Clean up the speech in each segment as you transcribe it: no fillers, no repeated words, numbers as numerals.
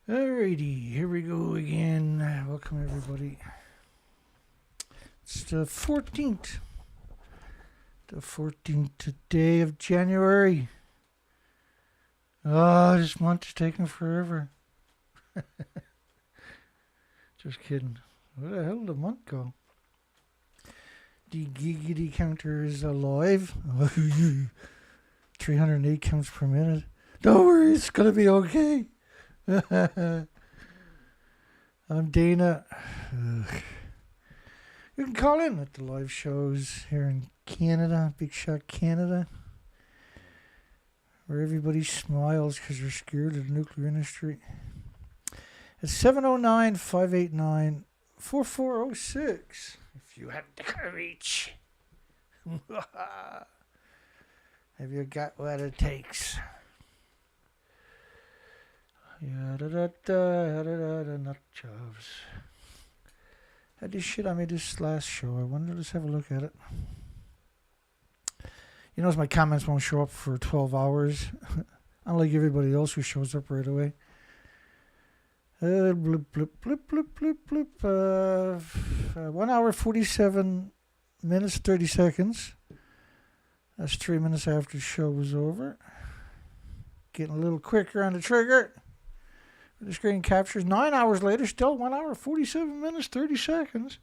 Alrighty, here we go again. Welcome everybody. It's the 14th. The 14th day of January. Oh, this month is taking forever. Just kidding. Where the hell did the month go? The giggity counter is alive. 308 counts per minute. Don't worry, it's gonna be okay. I'm Dana. Ugh. You can call in at the live shows here in Canada, Big Shot Canada, where everybody smiles because they're scared of the nuclear industry. It's 709-589-4406. If you have the courage. Have you got what it takes? Nut jobs. Had this shit I made this last show. I wonder, let's have a look at it. You notice my comments won't show up for 12 hours. Unlike everybody else who shows up right away. Bloop, bloop, bloop, bloop, bloop, bloop. 1 hour, 47 minutes, 30 seconds. That's 3 minutes after the show was over. Getting a little quicker on the trigger. The screen captures 9 hours later, still 1 hour, 47 minutes, 30 seconds.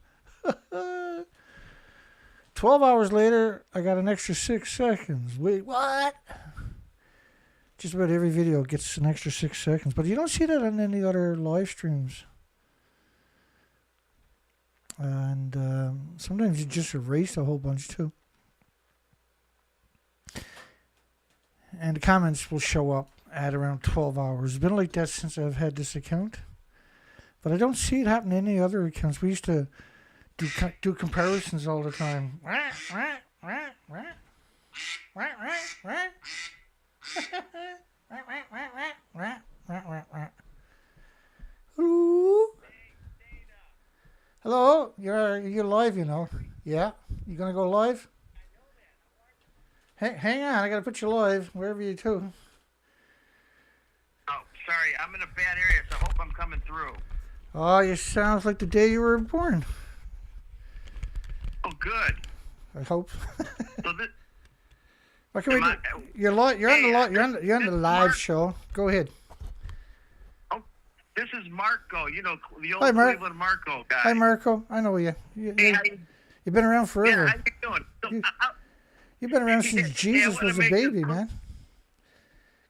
12 hours later, I got an extra 6 seconds. Wait, what? Just about every video gets an extra 6 seconds, but you don't see that on any other live streams. And sometimes you just erase a whole bunch too. And the comments will show up at around 12 hours. It's been like that since I've had this account. But I don't see it happen in any other accounts. We used to do comparisons all the time. Hello? You're live, you know. Yeah? You gonna go live? Hang on, I gotta put you live, wherever you to. Oh, sorry, I'm in a bad area, so I hope I'm coming through. Oh, you sounds like the day you were born. Oh, good. I hope. So this, What can we do? You're on the live Mark, show. Go ahead. oh, this is Marco. You know the old Hi, Mark. Cleveland Marco guy. Hi, Marco. I know you. Hey, You've been around forever. yeah, how you doing? So, You've been around since Jesus was a baby, man.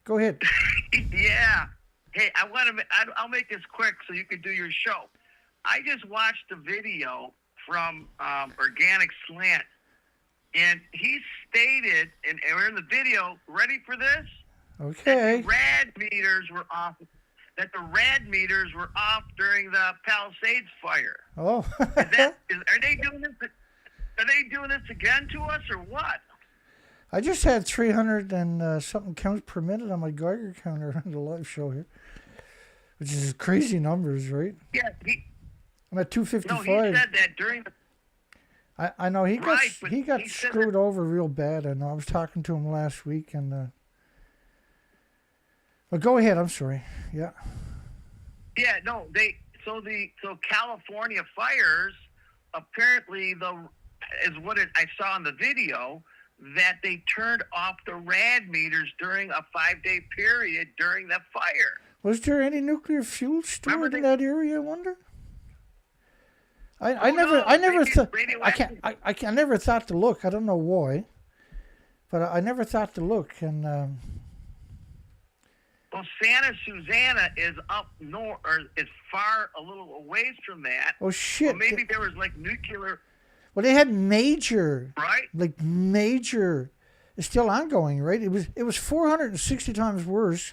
Go ahead. Yeah. Hey, I'll make this quick so you can do your show. I just watched a video from Organic Slant, and he stated, and we're in the video, ready for this? Okay. That the rad meters were off. That the rad meters were off during the Palisades fire. Oh. Are they doing this? Are they doing this again to us, or what? I just had 300 and something counts per minute on my Geiger counter on the live show here, which is crazy numbers, right? Yeah, I'm at 255. no, he said that during the. I know he got he screwed over real bad. I know. I was talking to him last week, and but go ahead. I'm sorry. Yeah. Yeah, no, so California fires apparently is what I saw in the video, that they turned off the rad meters during a 5-day period during that fire. Was there any nuclear fuel stored in that area? I wonder. I never thought to look. I don't know why, but I never thought to look. And well, Santa Susana is up north, or is far a little away from that. Oh shit! Well, maybe there was like nuclear. Well, they had major, right? Like major. It's still ongoing, right? It was 460 times worse.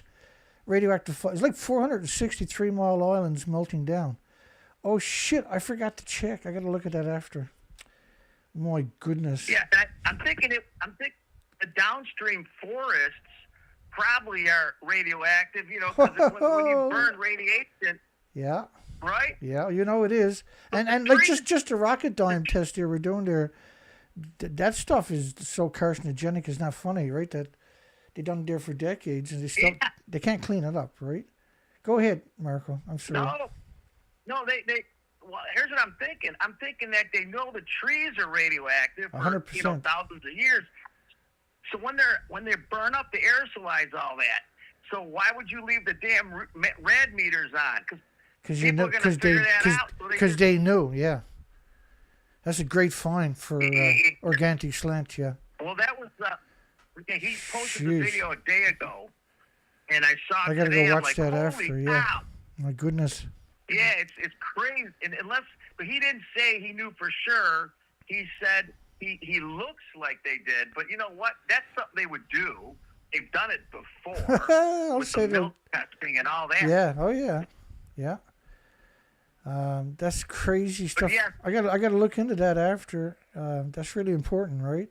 Radioactive fire. It's like 463 Mile Islands melting down. Oh shit! I forgot to check. I got to look at that after. My goodness. Yeah, I'm thinking the downstream forests probably are radioactive. You know, because when you burn radiation. Yeah. Right? Yeah, you know it is. And like just a rocket dime test here we're doing there, that stuff is so carcinogenic, it's not funny, right? That they done it there for decades, and they can't clean it up, right? Go ahead, Marco. I'm sorry. No, they. Well, here's what I'm thinking. I'm thinking that they know the trees are radioactive for 100%. Thousands of years. So when they burn up, they aerosolize all that. So why would you leave the damn rad meters on? Because they knew. Yeah, that's a great find for Organic Slant. Yeah. Well, that was he posted the video a day ago, and I saw. I gotta today, go I'm watch like, that holy after. Yeah. cow. My goodness. Yeah, it's crazy. And but he didn't say he knew for sure. He said he looks like they did, but you know what? That's something they would do. They've done it before I'll with say the milk testing and all that. Yeah. Oh yeah. Yeah. That's crazy stuff. Yeah. I gotta look into that after. That's really important, right?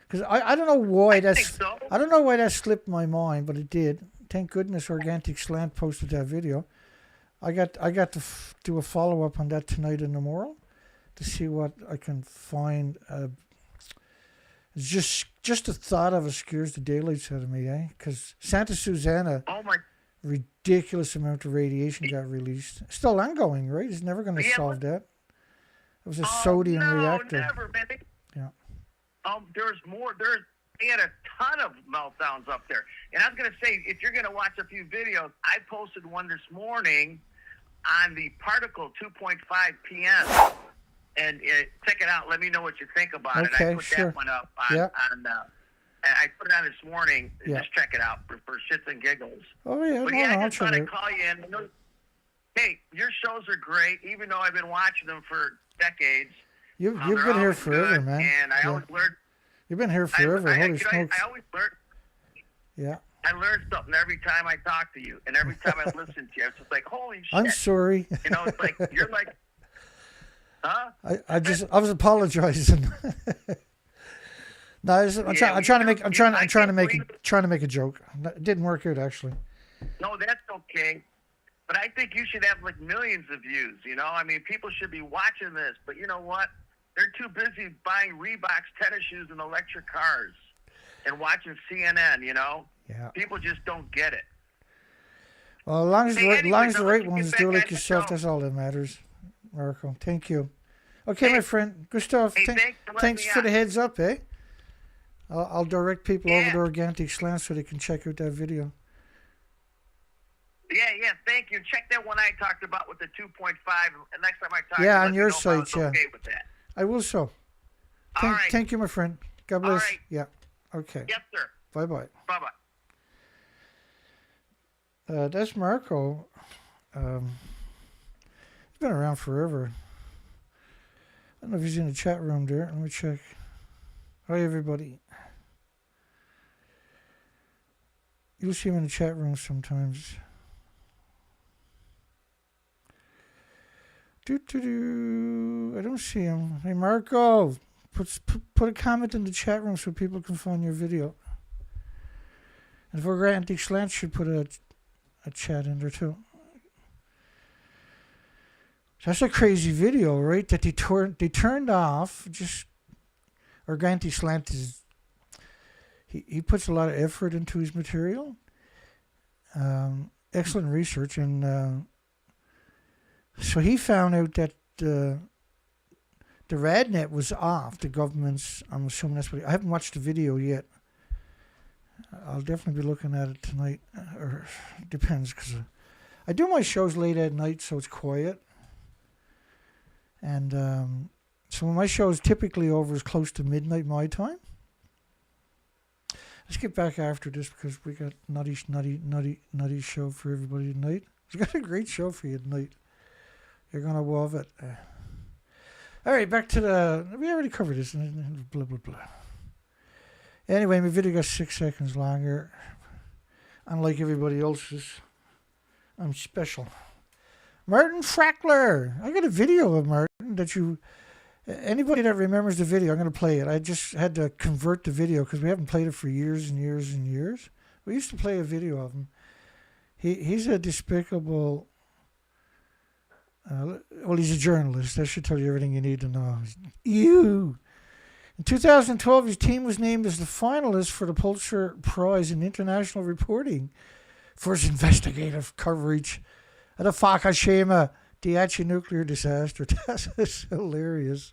Because I don't know why I don't know why that slipped my mind, but it did. Thank goodness Organic Slant posted that video. I got to do a follow up on that tonight and tomorrow to see what I can find. It's just the thought of it scares the daylights out of me, eh? Because Santa Susana, ridiculous amount of radiation got released. Still ongoing, right? It's never going to solve that. It was a sodium reactor. Never, man. Yeah. There's more. They had a ton of meltdowns up there. And I was going to say, if you're going to watch a few videos, I posted one this morning on the particle 2.5 p.m. And check it out. Let me know what you think about it. I put that one up on I put it on this morning. Yeah. Just check it out for shits and giggles. Oh, yeah. But I just thought I'd call you in. Hey, your shows are great, even though I've been watching them for decades. You've been here forever, man. And I always learn. You've been here forever. Holy smokes. I always learn. Yeah. I learn something every time I talk to you, and every time I listen to you. It's just like, holy shit. I'm sorry. You know, it's like, you're like, huh? I was apologizing. No, I'm trying to make a joke. It didn't work out, actually. No, that's okay. But I think you should have like millions of views, you know? I mean, people should be watching this, but you know what? They're too busy buying Reeboks, tennis shoes, and electric cars and watching CNN, you know? Yeah. People just don't get it. Well, as long as the right ones do like yourself, that's all that matters, Marco. Thank you. Okay, my friend. Good stuff. Thanks for the heads up, eh? I'll direct people over to Organic Slant so they can check out that video. Yeah, thank you. Check that one I talked about with the 2.5. And next time I talk, on your site, okay with that. I will so. All right. Thank you, my friend. God bless. All right. Yeah. Okay. Yes, sir. Bye-bye. Bye-bye. That's Marco. He's been around forever. I don't know if he's in the chat room there. Let me check. Hi, everybody. You'll see him in the chat room sometimes. I don't see him. Hey, Marco, put a comment in the chat room so people can find your video. And if Organic Slant should put a chat in there too. That's a crazy video, right? That they turned off. Just Organic Slant is he puts a lot of effort into his material. Excellent research, and so he found out that the RadNet was off. The government's. I'm assuming that's what. I haven't watched the video yet. I'll definitely be looking at it tonight, or depends, because I do my shows late at night, so it's quiet. And so my show is typically over as close to midnight my time. Let's get back after this because we got nutty show for everybody tonight. We've got a great show for you tonight. You're gonna love it. All right, back to we already covered this. Blah blah blah. Anyway, my video got 6 seconds longer. Unlike everybody else's, I'm special. Martin Fackler. I got a video of Martin that you. Anybody that remembers the video, I'm going to play it. I just had to convert the video because we haven't played it for years and years and years. We used to play a video of him. He's a despicable. Well, he's a journalist. That should tell you everything you need to know. Ew. In 2012, his team was named as the finalist for the Pulitzer Prize in International Reporting first investigative coverage of the Fukushima Daiichi nuclear disaster. That's hilarious.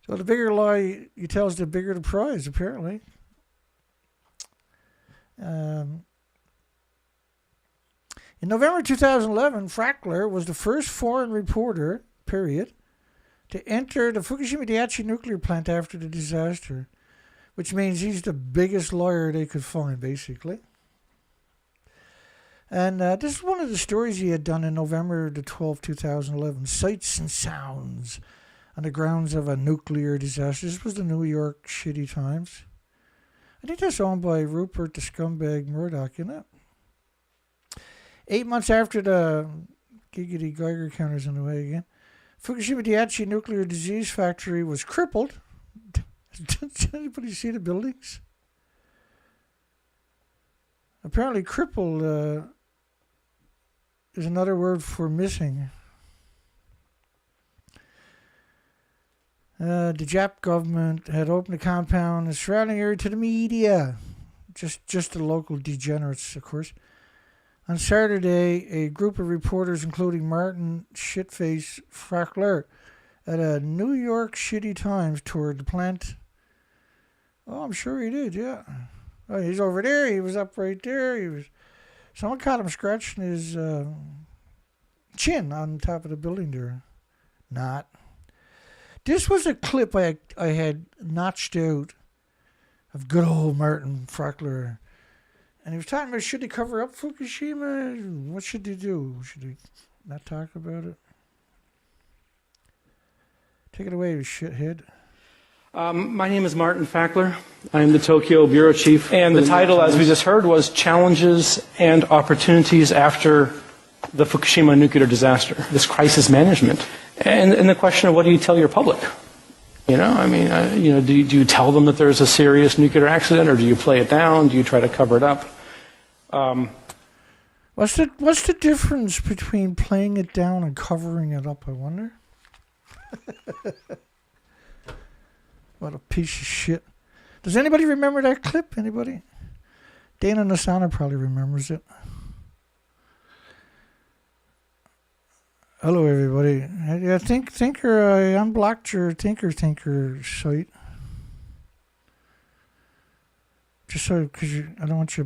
So the bigger lie you tell is the bigger the prize, apparently. In November 2011, Fackler was the first foreign reporter, period, to enter the Fukushima Daiichi nuclear plant after the disaster, which means he's the biggest lawyer they could find, basically. And this is one of the stories he had done in November the 12th, 2011, Sights and Sounds on the Grounds of a Nuclear Disaster. This was the New York Shitty Times. I think that's owned by Rupert the Scumbag Murdoch, isn't it? 8 months after the giggity Geiger counter's in the way again, Fukushima Daiichi nuclear disease factory was crippled. Did anybody see the buildings? Apparently crippled is another word for missing. The Jap government had opened the compound and the surrounding area to the media. Just the local degenerates, of course. On Saturday, a group of reporters, including Martin Shitface Fackler, at a New York Shitty Times, toured the plant. Oh, I'm sure he did, yeah. Oh, he's over there. He was up right there. Someone caught him scratching his chin on top of the building there. Not. This was a clip I had notched out of good old Martin Fackler. And he was talking about, should they cover up Fukushima? What should they do? Should they not talk about it? Take it away, you shithead. My name is Martin Fackler. I am the Tokyo Bureau Chief. And the title, as we just heard, was Challenges and Opportunities After the Fukushima Nuclear Disaster, this crisis management. And the question of what do you tell your public? You know, I mean, do you tell them that there's a serious nuclear accident, or do you play it down? Do you try to cover it up? What's the difference between playing it down and covering it up, I wonder? What a piece of shit. Does anybody remember that clip? Anybody? Dana Nasana probably remembers it. Hello, everybody. Yeah, Thinker, I unblocked your Thinker site. Just so, because I don't want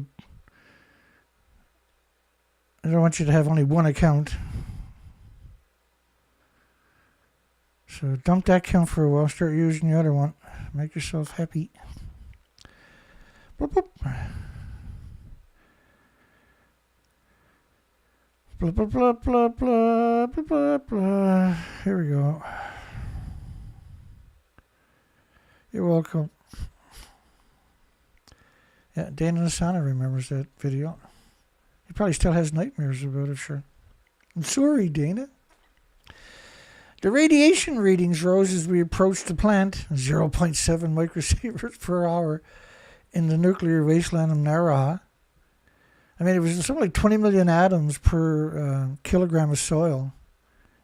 you to have only one account. So dump that account for a while. Start using the other one. Make yourself happy. Boop, boop. Blah, blah, blah, blah, blah, blah, blah, blah. Here we go. You're welcome. Yeah, Dana Nasana remembers that video. He probably still has nightmares about it, sure. I'm sorry, Dana. The radiation readings rose as we approached the plant, 0.7 microsieverts per hour in the nuclear wasteland of Naraha. I mean, it was something like 20 million atoms per kilogram of soil.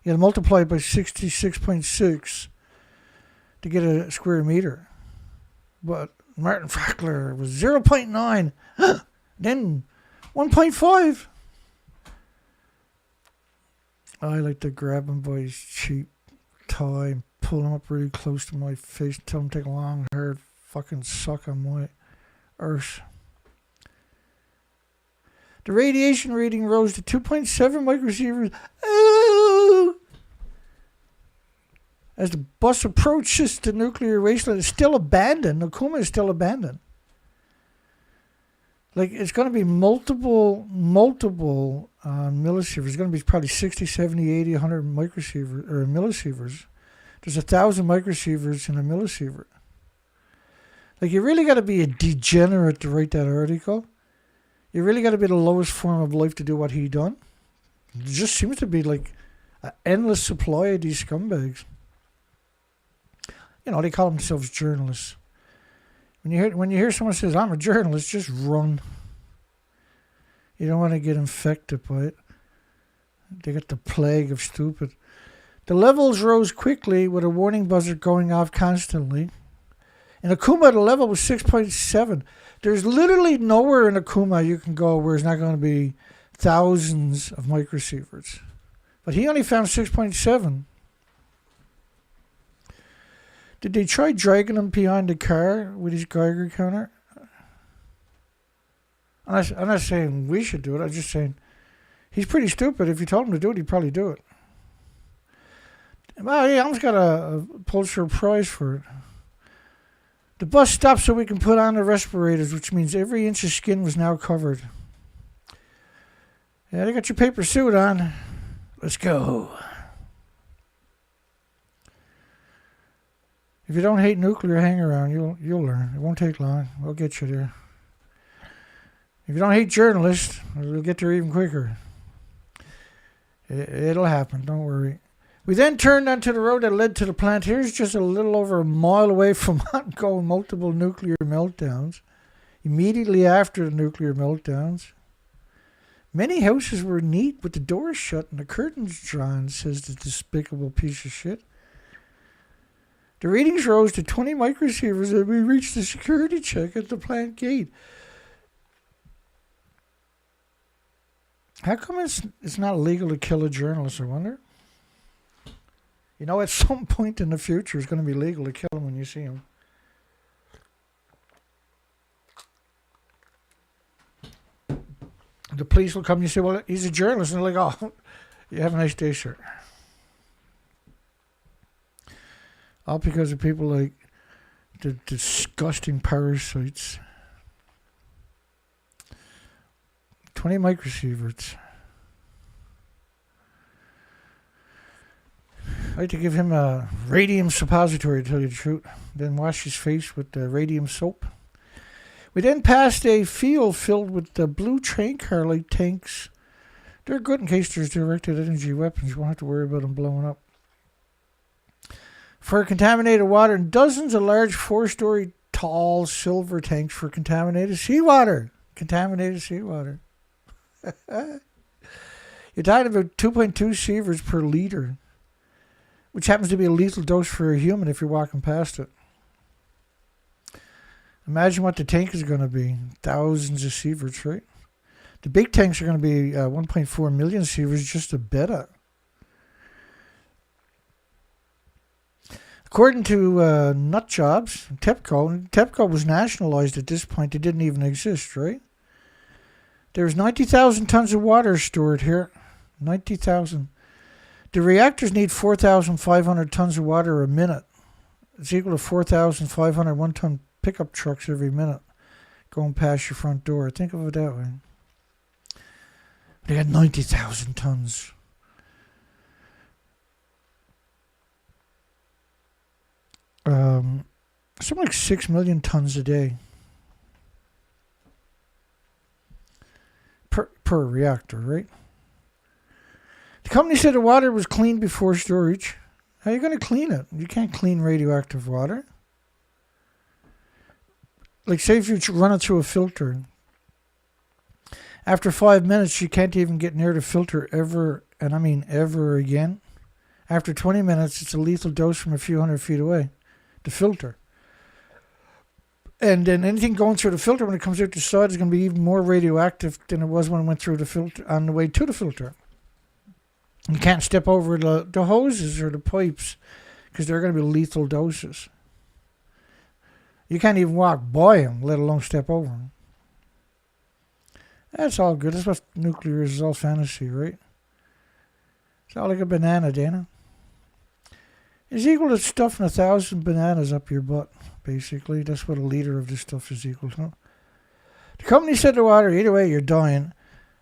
You had to multiply it by 66.6 to get a square meter. But Martin Fackler was 0.9, then 1.5. I like to grab him by his cheap tie and pull him up really close to my face and tell him to take a long, hard fucking suck on my earth. The radiation reading rose to 2.7 microsieverts. Oh! As the bus approaches the nuclear wasteland, it's still abandoned. Okuma is still abandoned. Like, it's going to be multiple millisieverts. It's going to be probably 60, 70, 80, 100 microsieverts, or millisieverts. There's 1,000 microsieverts in a millisievert. Like, you really got to be a degenerate to write that article. You really got to be the lowest form of life to do what he done. It just seems to be like an endless supply of these scumbags. You know, they call themselves journalists. When you hear someone says, I'm a journalist, just run. You don't want to get infected by it. They got the plague of stupid. The levels rose quickly with a warning buzzer going off constantly. In Akuma, the level was 6.7. There's literally nowhere in Akuma you can go where it's not going to be thousands of microsieverts. But he only found 6.7. Did they try dragging him behind the car with his Geiger counter? I'm not saying we should do it. I'm just saying he's pretty stupid. If you told him to do it, he'd probably do it. Well, he almost got a Pulitzer Prize for it. The bus stopped so we can put on the respirators, which means every inch of skin was now covered. Yeah, they got your paper suit on. Let's go. If you don't hate nuclear, hang around. You'll learn. It won't take long. We'll get you there. If you don't hate journalists, we'll get there even quicker. It'll happen. Don't worry. We then turned onto the road that led to the plant. Here's just a little over a mile away from ongoing multiple nuclear meltdowns. Immediately after the nuclear meltdowns, many houses were neat with the doors shut and the curtains drawn, says the despicable piece of shit. The readings rose to 20 microsieverts and we reached the security check at the plant gate. How come it's not illegal to kill a journalist, I wonder? You know, at some point in the future, it's going to be legal to kill him when you see him. The police will come and you say, well, he's a journalist. And they're like, oh, you have a nice day, sir. All because of people like the disgusting parasites. 20 microsieverts. I like to give him a radium suppository, to tell you the truth. Then wash his face with radium soap. We then passed a field filled with blue train car light tanks. They're good in case there's directed energy weapons. You won't have to worry about them blowing up. For contaminated water, and dozens of large 4-story tall silver tanks for contaminated seawater. Contaminated seawater. You're talking about 2.2 sieverts per liter, which happens to be a lethal dose for a human if you're walking past it. Imagine what the tank is going to be. Thousands of sieverts, right? The big tanks are going to be 1.4 million sieverts just a beta. According to Nutjobs, TEPCO was nationalized at this point. It didn't even exist, right? There's 90,000 tons of water stored here. 90,000. The reactors need 4,500 tons of water a minute. It's equal to 4,500 one-ton pickup trucks every minute going past your front door. Think of it that way. They got 90,000 tons. Something like 6 million tons a day. Per reactor, right? The company said the water was clean before storage. How are you going to clean it? You can't clean radioactive water. Like, say if you run it through a filter. After 5 minutes, you can't even get near the filter ever, and I mean ever again. After 20 minutes, it's a lethal dose from a few hundred feet away. The filter. And then anything going through the filter, when it comes out the side, is going to be even more radioactive than it was when it went through the filter on the way to the filter. You can't step over the hoses or the pipes because they're going to be lethal doses. You can't even walk by them, let alone step over them. That's all good. That's what nuclear is all fantasy, right? It's all like a banana, Dana. It's equal to stuffing 1,000 bananas up your butt, basically. That's what a liter of this stuff is equal to. The company said the water, either way, you're dying.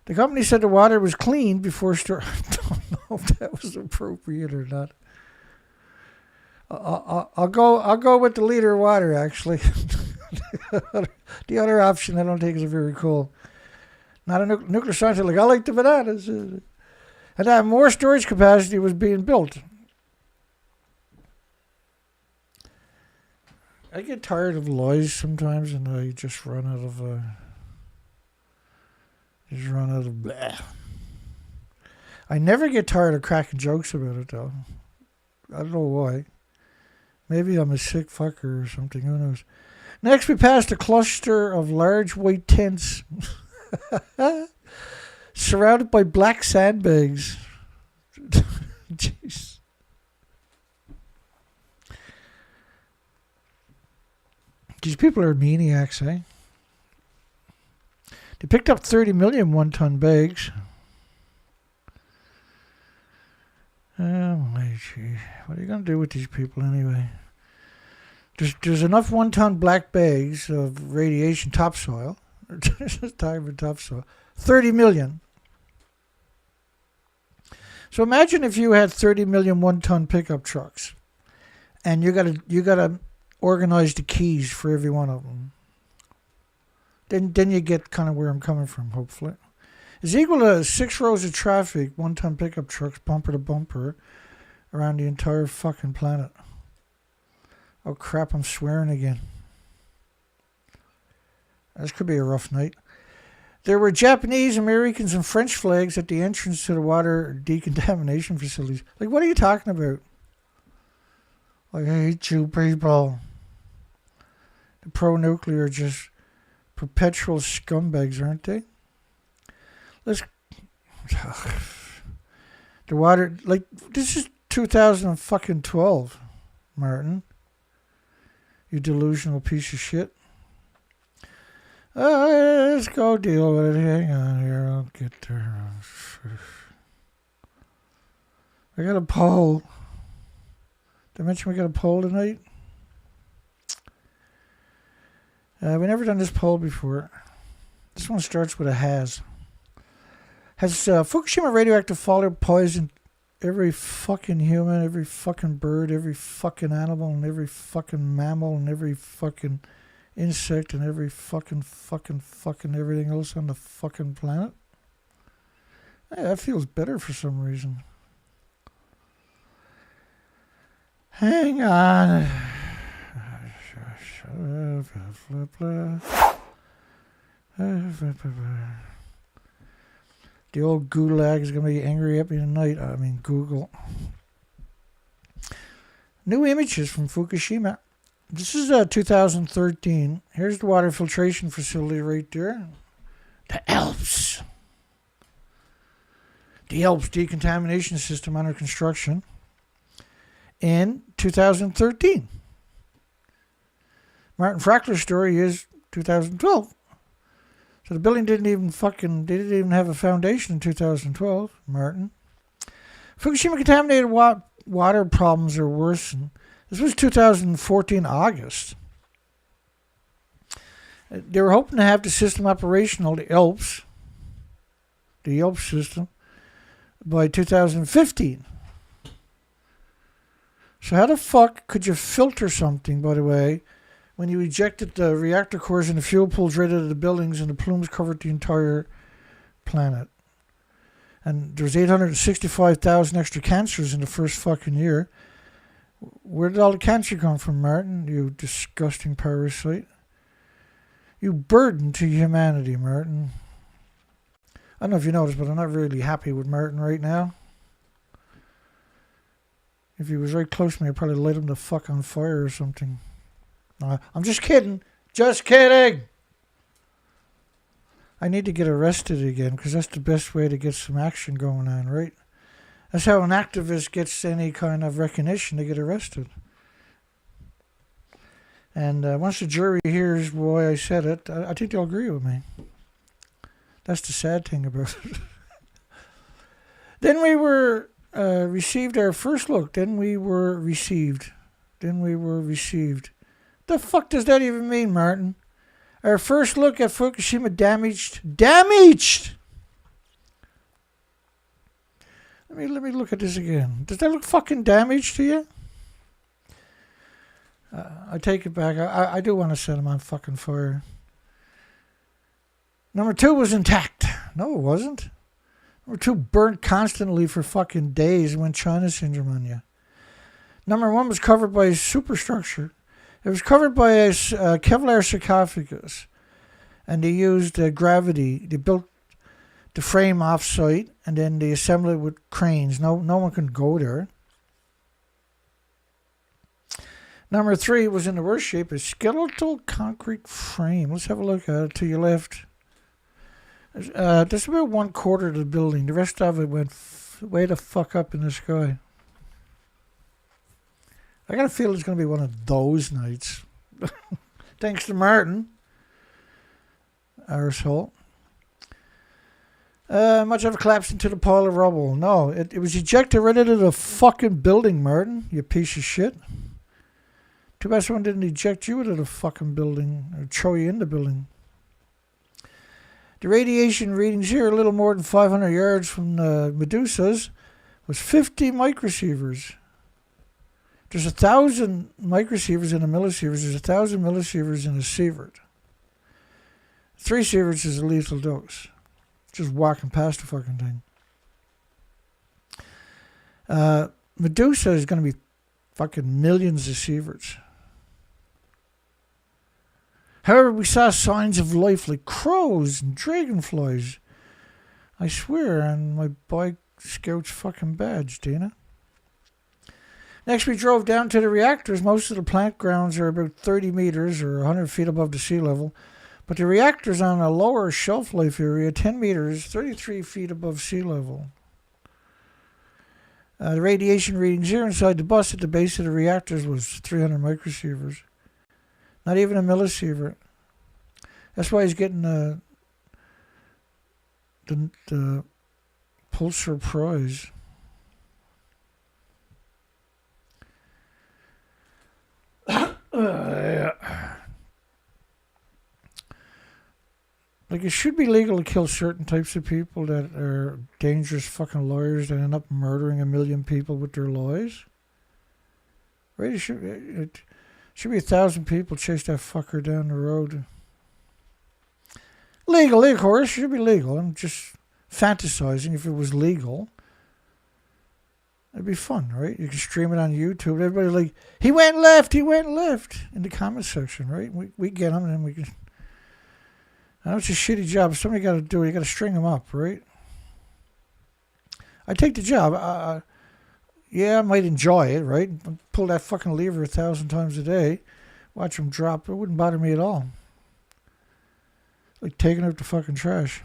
The company said the water was clean before storage. I don't know if that was appropriate or not. I'll go with the liter of water, actually. The other option I don't think is very cool. Not a nuclear scientist like, I like the bananas. And that more storage capacity was being built. I get tired of lies sometimes, and I just run out of blah. I never get tired of cracking jokes about it, though. I don't know why. Maybe I'm a sick fucker or something. Who knows? Next, we passed a cluster of large white tents surrounded by black sandbags. Jeez. These people are maniacs, eh? They picked up 30 million one-ton bags. Oh my gee. What are you going to do with these people anyway? There's enough one-ton black bags of radiation topsoil. Time for topsoil. 30 million. So imagine if you had 30 million one-ton pickup trucks, and you gotta organize the keys for every one of them. Then you get kind of where I'm coming from. Hopefully, it's equal to 6 rows of traffic, one-ton pickup trucks, bumper to bumper, around the entire fucking planet. Oh crap! I'm swearing again. This could be a rough night. There were Japanese, Americans, and French flags at the entrance to the water decontamination facilities. Like, what are you talking about? Like, I hate you people. The pro-nuclear are just perpetual scumbags, aren't they? The water, like, this is 2012, Martin. You delusional piece of shit. Let's go deal with it. Hang on here. I'll get there. I got a poll. Did I mention we got a poll tonight? We never done this poll before. This one starts with a has. Has Fukushima radioactive fallout poisoned every fucking human, every fucking bird, every fucking animal, and every fucking mammal, and every fucking insect, and every fucking everything else on the fucking planet? Hey, that feels better for some reason. Hang on. The old gulag is going to be angry at me tonight. I mean, Google. New images from Fukushima. This is 2013. Here's the water filtration facility right there. The Alps. The Alps decontamination system under construction in 2013. Martin Fackler's story is 2012. So the building they didn't even have a foundation in 2012, Martin. Fukushima contaminated water problems are worsened. This was 2014 August. They were hoping to have the system operational, the Alps system, by 2015. So how the fuck could you filter something, by the way, when you ejected the reactor cores and the fuel pools right out of the buildings and the plumes covered the entire planet? And there's 865,000 extra cancers in the first fucking year. Where did all the cancer come from, Martin? You disgusting parasite. You burden to humanity, Martin. I don't know if you noticed, but I'm not really happy with Martin right now. If he was right close to me, I'd probably light him the fuck on fire or something. I'm just kidding. Just kidding. I need to get arrested again because that's the best way to get some action going on, right? That's how an activist gets any kind of recognition, to get arrested. And once the jury hears why I said it, I think they'll agree with me. That's the sad thing about it. Then we were received our first look. Then we were received. The fuck does that even mean, Martin? Our first look at Fukushima damaged. Let me look at this again. Does that look fucking damaged to you? I take it back. I do want to set him on fucking fire. Number 2 was intact. No, it wasn't. Number 2 burnt constantly for fucking days and went China syndrome on you. Number 1 was covered by a superstructure. It was covered by a Kevlar sarcophagus, and they used gravity. They built the frame off-site, and then they assembled it with cranes. No one can go there. Number 3 was in the worst shape, a skeletal concrete frame. Let's have a look at it to your left. That's about 1/4 of the building. The rest of it went way the fuck up in the sky. I got a feel it's going to be one of those nights. Thanks to Martin. Arsehole. Much of it collapsed into the pile of rubble. No, it was ejected right into the fucking building, Martin. You piece of shit. Too bad someone didn't eject you into the fucking building or throw you in the building. The radiation readings here, a little more than 500 yards from the Medusas, was 50 microsieverts. There's 1,000 microsieverts in a millisievert. There's 1,000 millisieverts in a sievert. 3 sieverts is a lethal dose. Just walking past the fucking thing. Medusa is going to be fucking millions of sieverts. However, we saw signs of life like crows and dragonflies. I swear on my Boy Scout's fucking badge, Dana. Next, we drove down to the reactors. Most of the plant grounds are about 30 meters or 100 feet above the sea level. But the reactor's on a lower shelf life area, 10 meters, 33 feet above sea level. The radiation readings here inside the bus at the base of the reactors was 300 microsieverts. Not even a millisievert. That's why he's getting the Pulitzer Prize. Yeah. Like, it should be legal to kill certain types of people that are dangerous fucking lawyers that end up murdering 1 million people with their lies. Right? It should be 1,000 people chase that fucker down the road. Legal, of course. It should be legal. I'm just fantasizing. If it was legal, it'd be fun, right? You can stream it on YouTube. Everybody's like, he went left in the comment section, right? We get them and then we can... I know it's a shitty job. Somebody got to do it. You got to string them up, right? I take the job. Yeah, I might enjoy it, right? Pull that fucking lever 1,000 times a day. Watch them drop. It wouldn't bother me at all. Like taking out the fucking trash.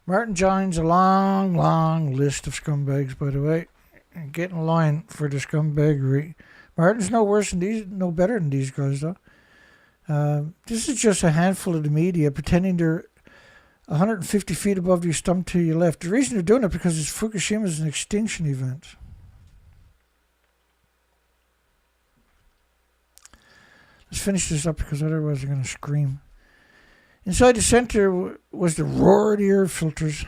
Martin joins a long, long list of scumbags, by the way. And get in line for the scumbaggery. Martin's no worse than these, no better than these guys, though. This is just a handful of the media pretending they're 150 feet above your stump to your left. The reason they're doing it because Fukushima is an extinction event. Let's finish this up because otherwise they're going to scream. Inside the center was the roar of the air filters.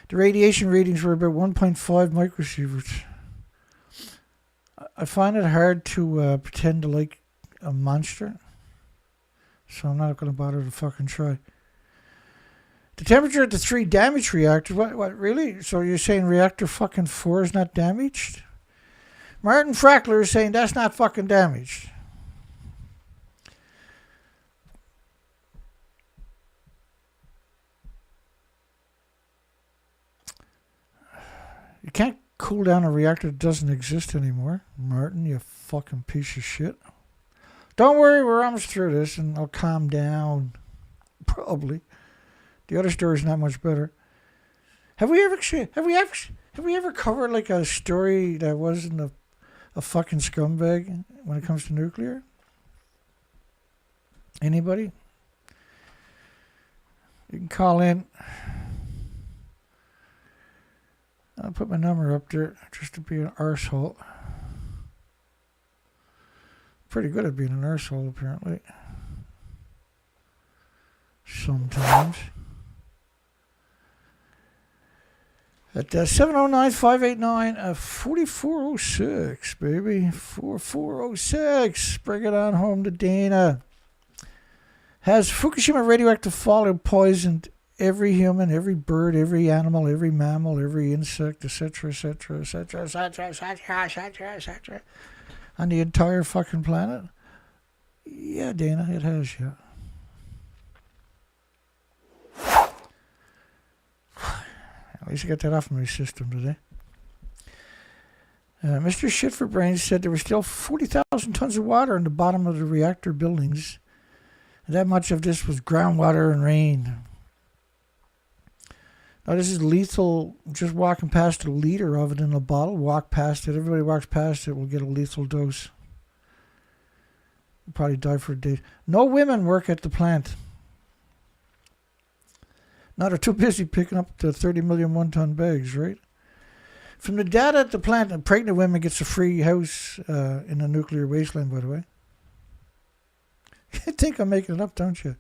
The radiation readings were about 1.5 microsieverts. I find it hard to pretend to like a monster, so I'm not going to bother to fucking try. The temperature at the 3 damaged reactors, what really? So you're saying reactor fucking 4 is not damaged? Martin Fackler is saying that's not fucking damaged. You can't cool down a reactor that doesn't exist anymore. Martin, you fucking piece of shit. Don't worry, we're almost through this and I'll calm down. Probably. The other story's not much better. Have we ever covered like a story that wasn't a fucking scumbag when it comes to nuclear? Anybody? You can call in. I'll put my number up there just to be an arsehole. Pretty good at being an arsehole, apparently. Sometimes. At 709-589-4406, baby. 4406. Bring it on home to Dana. Has Fukushima radioactive fallout poisoned every human, every bird, every animal, every mammal, every insect, etc., etc., etc., etc., etc., etc., etc., on the entire fucking planet? Yeah, Dana, it has, yeah. At least I got that off my system today. Mr. Shitforbrains said there was still 40,000 tons of water in the bottom of the reactor buildings. And that much of this was groundwater and rain. Now, this is lethal. Just walking past a liter of it in a bottle. Walk past it. Everybody walks past it will get a lethal dose. Will probably die for a day. No women work at the plant. Now, they're too busy picking up the 30 million one-ton bags, right? From the data at the plant, a pregnant woman gets a free house in a nuclear wasteland, by the way. You think I'm making it up, don't you?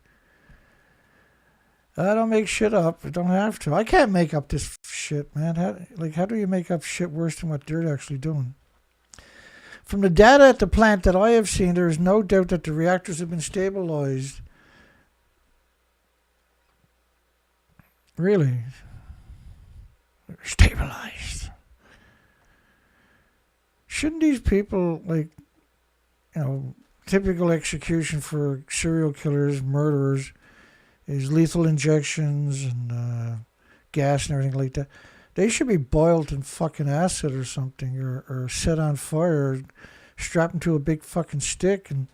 I don't make shit up. I don't have to. I can't make up this shit, man. How do you make up shit worse than what they're actually doing? From the data at the plant that I have seen, there is no doubt that the reactors have been stabilized. Really? They're stabilized. Shouldn't these people, typical execution for serial killers, murderers, is lethal injections and gas and everything like that. They should be boiled in fucking acid or something, or set on fire, strapped into a big fucking stick, and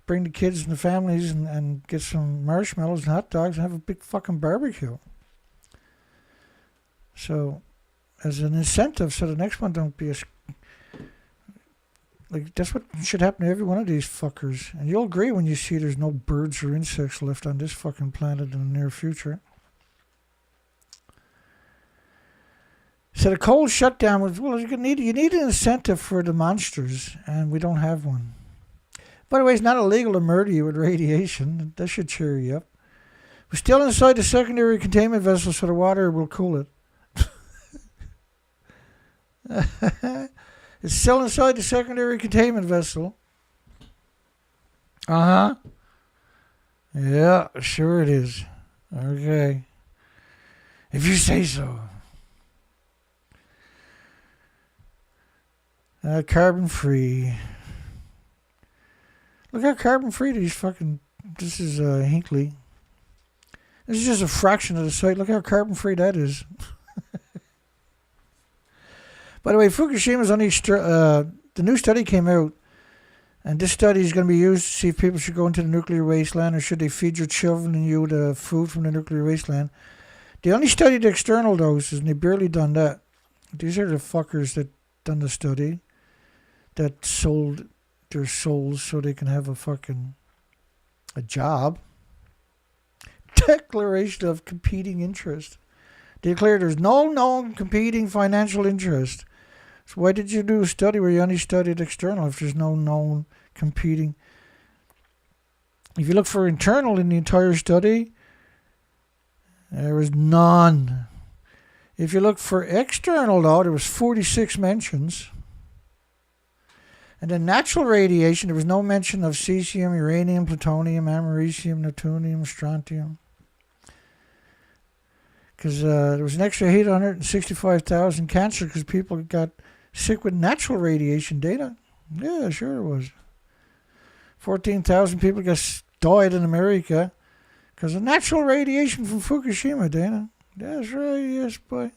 bring the kids and the families and get some marshmallows and hot dogs and have a big fucking barbecue. So, as an incentive, so the next one don't be that's what should happen to every one of these fuckers. And you'll agree when you see there's no birds or insects left on this fucking planet in the near future. So the cold shutdown was, you need an incentive for the monsters, and we don't have one. By the way, it's not illegal to murder you with radiation. That should cheer you up. We're still inside the secondary containment vessel, so the water will cool it. It's still inside the secondary containment vessel. Uh-huh. Yeah, sure it is. Okay. If you say so. Carbon free. Look how carbon free this is Hinkley. This is just a fraction of the site. Look how carbon free that is. By the way, Fukushima's only the new study came out, and this study is going to be used to see if people should go into the nuclear wasteland or should they feed your children and you the food from the nuclear wasteland. They only studied the external doses, and they barely done that. These are the fuckers that done the study, that sold their souls so they can have a job. Declaration of competing interest. They declared there's no known competing financial interest. So why did you do a study where you only studied external if there's no known competing? If you look for internal in the entire study, there was none. If you look for external, though, there was 46 mentions. And then natural radiation, there was no mention of cesium, uranium, plutonium, americium, neptunium, strontium. Because there was an extra 865,000 cancer because people got sick with natural radiation data. Yeah, sure it was. 14,000 people died in America because of natural radiation from Fukushima, Dana. That's right, yes, boy.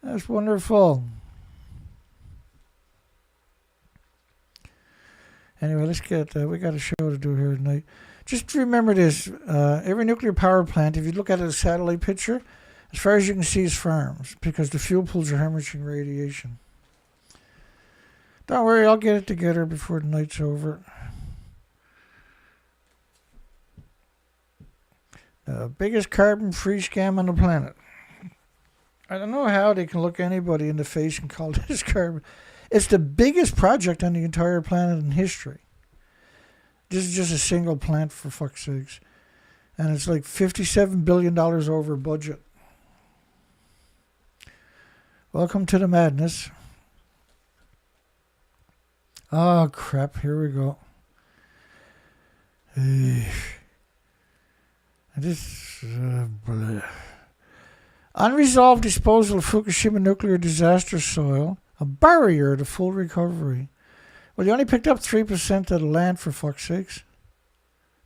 That's wonderful. Anyway, let's get, we got a show to do here tonight. Just remember this, every nuclear power plant, if you look at a satellite picture, as far as you can see is farms, because the fuel pools are hemorrhaging radiation. Don't worry, I'll get it together before the night's over. The biggest carbon-free scam on the planet. I don't know how they can look anybody in the face and call this carbon. It's the biggest project on the entire planet in history. This is just a single plant, for fuck's sakes. And it's like $57 billion over budget. Welcome to the madness. Oh, crap. Here we go. Unresolved disposal of Fukushima nuclear disaster soil. A barrier to full recovery. Well, you only picked up 3% of the land, for fuck's sakes.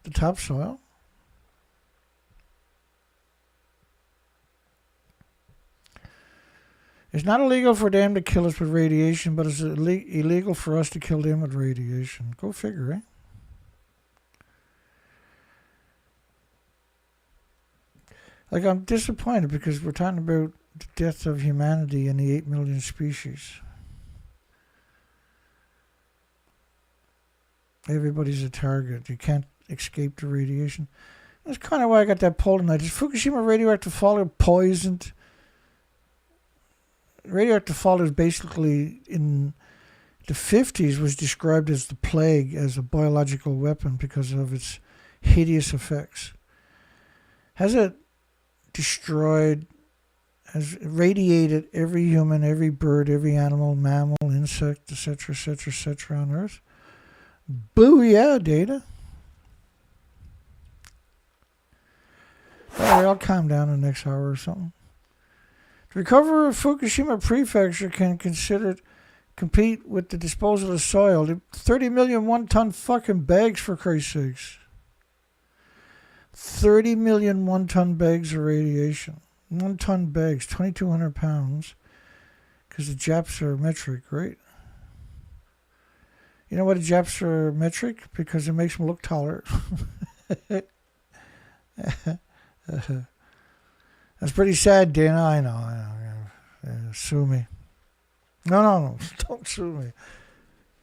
The topsoil. It's not illegal for them to kill us with radiation, but it's illegal for us to kill them with radiation. Go figure, eh? Like, I'm disappointed because we're talking about the death of humanity and the 8 million species. Everybody's a target. You can't escape the radiation. That's kind of why I got that poll tonight. Is Fukushima radioactive fallout poisoned? Radioactive fallout is basically, in the 50s, was described as the plague, as a biological weapon because of its hideous effects. Has it destroyed, has radiated every human, every bird, every animal, mammal, insect, etc., etc., etc. on Earth? Booyah, Data. Alright, I'll calm down in the next hour or something. The recovery of Fukushima Prefecture can compete with the disposal of soil. The 30 million one-ton fucking bags, for Christ's sakes. 30 million one-ton bags of radiation. One-ton bags, 2,200 pounds. Because the Japs are metric, right? You know why the Japs are metric? Because it makes them look taller. That's pretty sad, Dana. I know. Sue me. No. Don't sue me.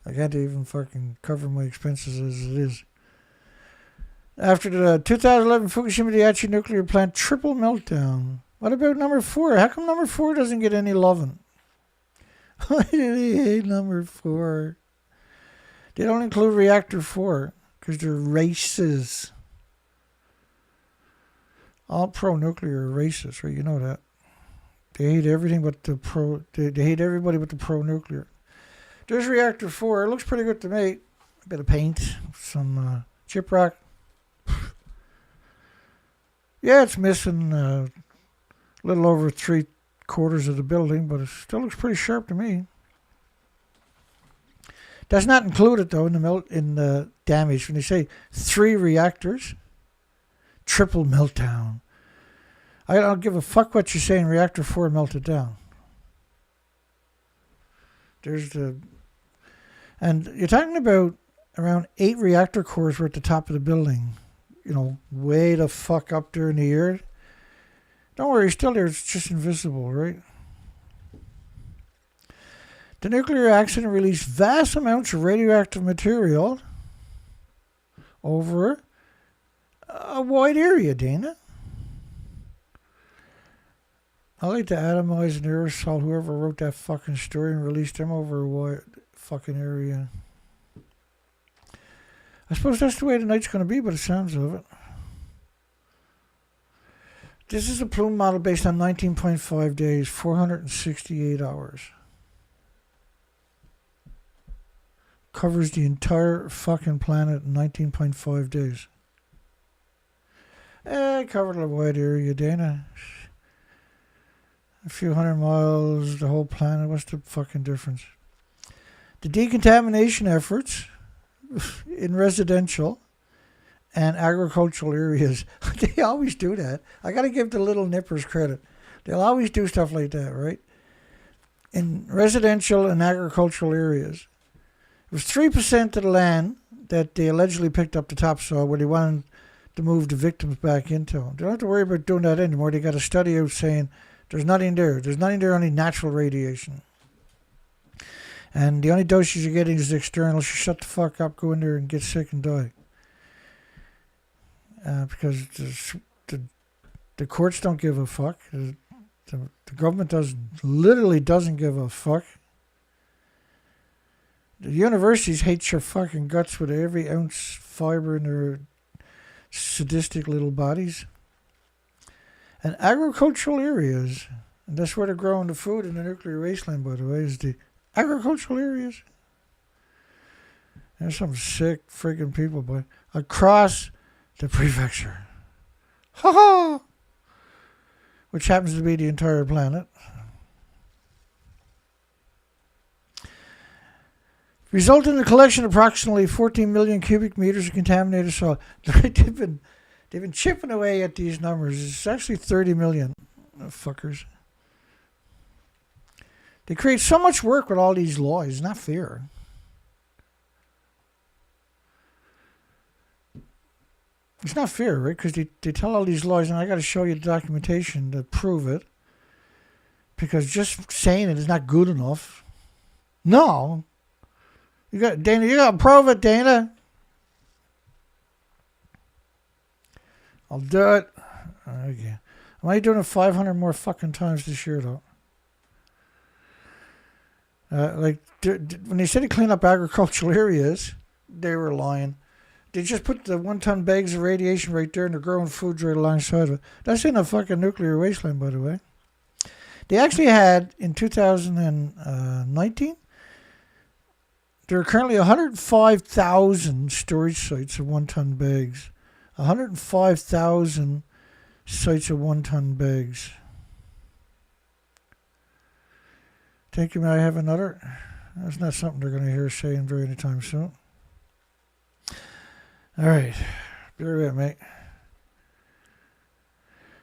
I can't even fucking cover my expenses as it is. After the 2011 Fukushima Daiichi nuclear plant triple meltdown. What about number 4? How come number 4 doesn't get any loving? Why do they hate number 4? They don't include reactor 4 because they're racist. All pro-nuclear are racist, right? You know that. They hate everything but the pro. They hate everybody but the pro-nuclear. There's reactor 4. It looks pretty good to me. A bit of paint, some chip rock. Yeah, it's missing a little over 3/4 of the building, but it still looks pretty sharp to me. That's not included though in the damage. When they say 3 reactors, triple meltdown. I don't give a fuck what you're saying. Reactor 4 melted down. And you're talking about around 8 reactor cores were at the top of the building. You know, way the fuck up there in the air. Don't worry, still there. It's just invisible, right? The nuclear accident released vast amounts of radioactive material over a wide area, Dana. I like to atomize and aerosol whoever wrote that fucking story and released them over a wide fucking area. I suppose that's the way the night's going to be by the sounds of it. This is a plume model based on 19.5 days, 468 hours. Covers the entire fucking planet in 19.5 days. Covered a wide area, Dana. A few hundred miles, the whole planet. What's the fucking difference? The decontamination efforts in residential and agricultural areas, they always do that. I got to give the little nippers credit. They'll always do stuff like that, right? In residential and agricultural areas, it was 3% of the land that they allegedly picked up the topsoil where they wanted to move the victims back into them. They don't have to worry about doing that anymore. They got a study out saying there's nothing there. There's nothing there, only natural radiation. And the only dosage you're getting is external. So shut the fuck up, go in there and get sick and die. Because the courts don't give a fuck. The government literally doesn't give a fuck. The universities hate your fucking guts with every ounce fiber in their sadistic little bodies. And agricultural areas, and that's where they're growing the food in the nuclear wasteland, by the way, is the agricultural areas. There's some sick friggin' people, boy, across the prefecture. Ha ha! Which happens to be the entire planet. Resulting in the collection of approximately 14 million cubic meters of contaminated soil. They've been chipping away at these numbers. It's actually 30 million, fuckers. They create so much work with all these laws. It's not fair. It's not fair, right? Because they tell all these laws, and I got to show you the documentation to prove it. Because just saying it is not good enough. No. Dana, you got to prove it, Dana. I'll do it. Okay. I'm only doing it 500 more fucking times this year, though. When they said to clean up agricultural areas, they were lying. They just put the 1-ton bags of radiation right there and they're growing foods right alongside of it. That's in a fucking nuclear wasteland, by the way. They actually had, in 2019, there are currently 105,000 storage sites of 1-ton bags. 105,000 sites of 1-ton bags. Thank you, may I have another? That's not something they're going to hear saying very anytime soon. All right. Be right back, mate.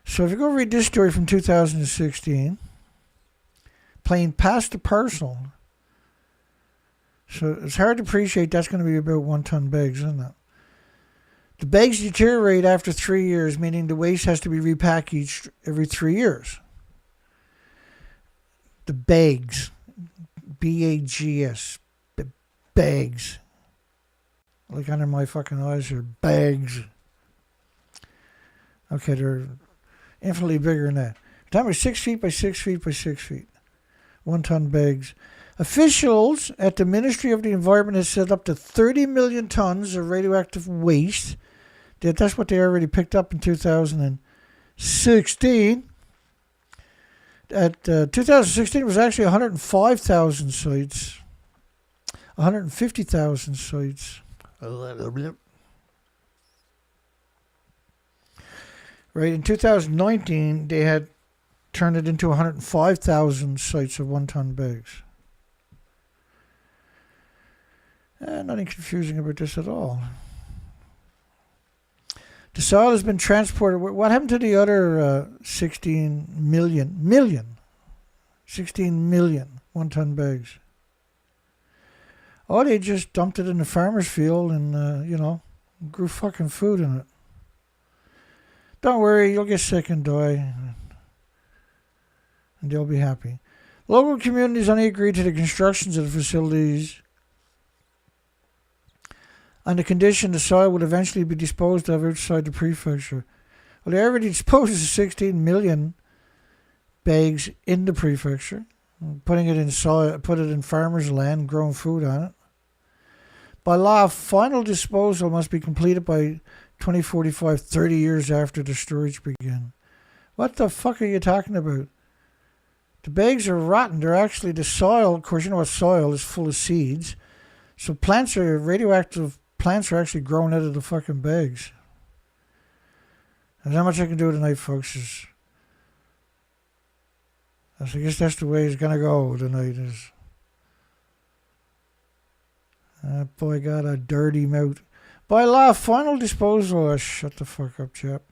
So if you go read this story from 2016, playing past the parcel. So it's hard to appreciate that's going to be about 1-ton bags, isn't it? The bags deteriorate after 3 years, meaning the waste has to be repackaged every 3 years. The bags. B-A-G-S. Bags. Like under my fucking eyes here. Bags. Okay, they're infinitely bigger than that. The time is 6 feet by 6 feet by 6 feet. 1-ton bags. Officials at the Ministry of the Environment have set up to 30 million tons of radioactive waste. That's what they already picked up in 2016. 2016 was actually 105,000 sites. 150,000 sites. Right, in 2019, they had turned it into 105,000 sites of 1-ton bags. Nothing confusing about this at all. The soil has been transported. What happened to the other 16 million 1-ton bags? Oh, they just dumped it in the farmer's field and, grew fucking food in it. Don't worry, you'll get sick and die. And they'll be happy. Local communities only agreed to the constructions of the facilities on the condition the soil would eventually be disposed of outside the prefecture. Well, they already disposed of 16 million bags in the prefecture, putting it in soil, put it in farmers' land, growing food on it. By law, final disposal must be completed by 2045, 30 years after the storage began. What the fuck are you talking about? The bags are rotten. They're actually the soil. Of course, you know what soil is, full of seeds. So radioactive plants are actually growing out of the fucking bags. And how much I can do tonight, folks, I guess that's the way it's going to go tonight. That boy got a dirty mouth. By law, final disposal. Oh, shut the fuck up, chap.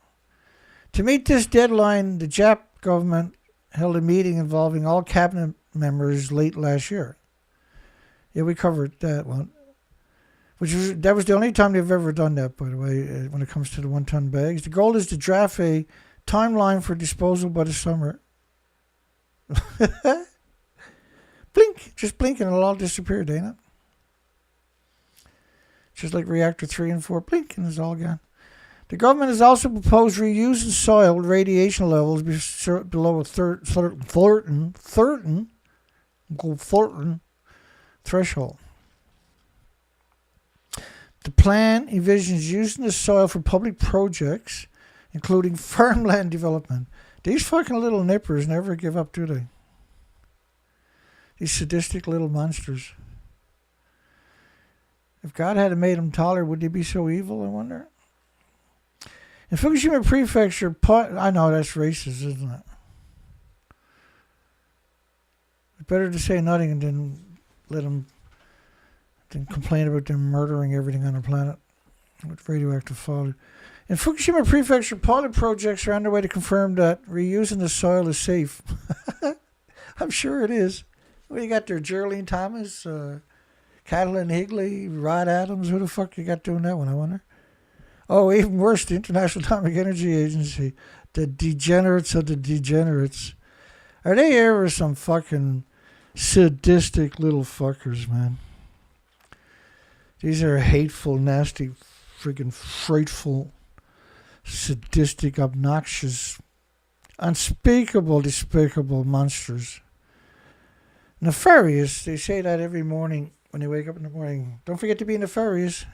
To meet this deadline, the Jap government held a meeting involving all cabinet members late last year. Yeah, we covered that one. That was the only time they've ever done that, by the way, when it comes to the 1-ton bags. The goal is to draft a timeline for disposal by the summer. Blink. Just blink and it'll all disappear, Dana. Just like reactor 3 and 4. Blink and it's all gone. The government has also proposed reusing soil with radiation levels below a certain threshold. The plan envisions using the soil for public projects, including farmland development. These fucking little nippers never give up, do they? These sadistic little monsters. If God had made them taller, would they be so evil, I wonder? In Fukushima Prefecture, I know that's racist, isn't it? It's better to say nothing than let them complain about them murdering everything on the planet with radioactive fallout. In Fukushima Prefecture, pilot projects are underway to confirm that reusing the soil is safe. I'm sure it is. What you got there? Geraldine Thomas, Catalin Higley, Rod Adams. Who the fuck you got doing that one, I wonder? Oh, even worse, the International Atomic Energy Agency. The degenerates of the degenerates. Are they ever some fucking sadistic little fuckers, man? These are hateful, nasty, freaking frightful, sadistic, obnoxious, unspeakable, despicable monsters. Nefarious. They say that every morning when they wake up in the morning. Don't forget to be nefarious.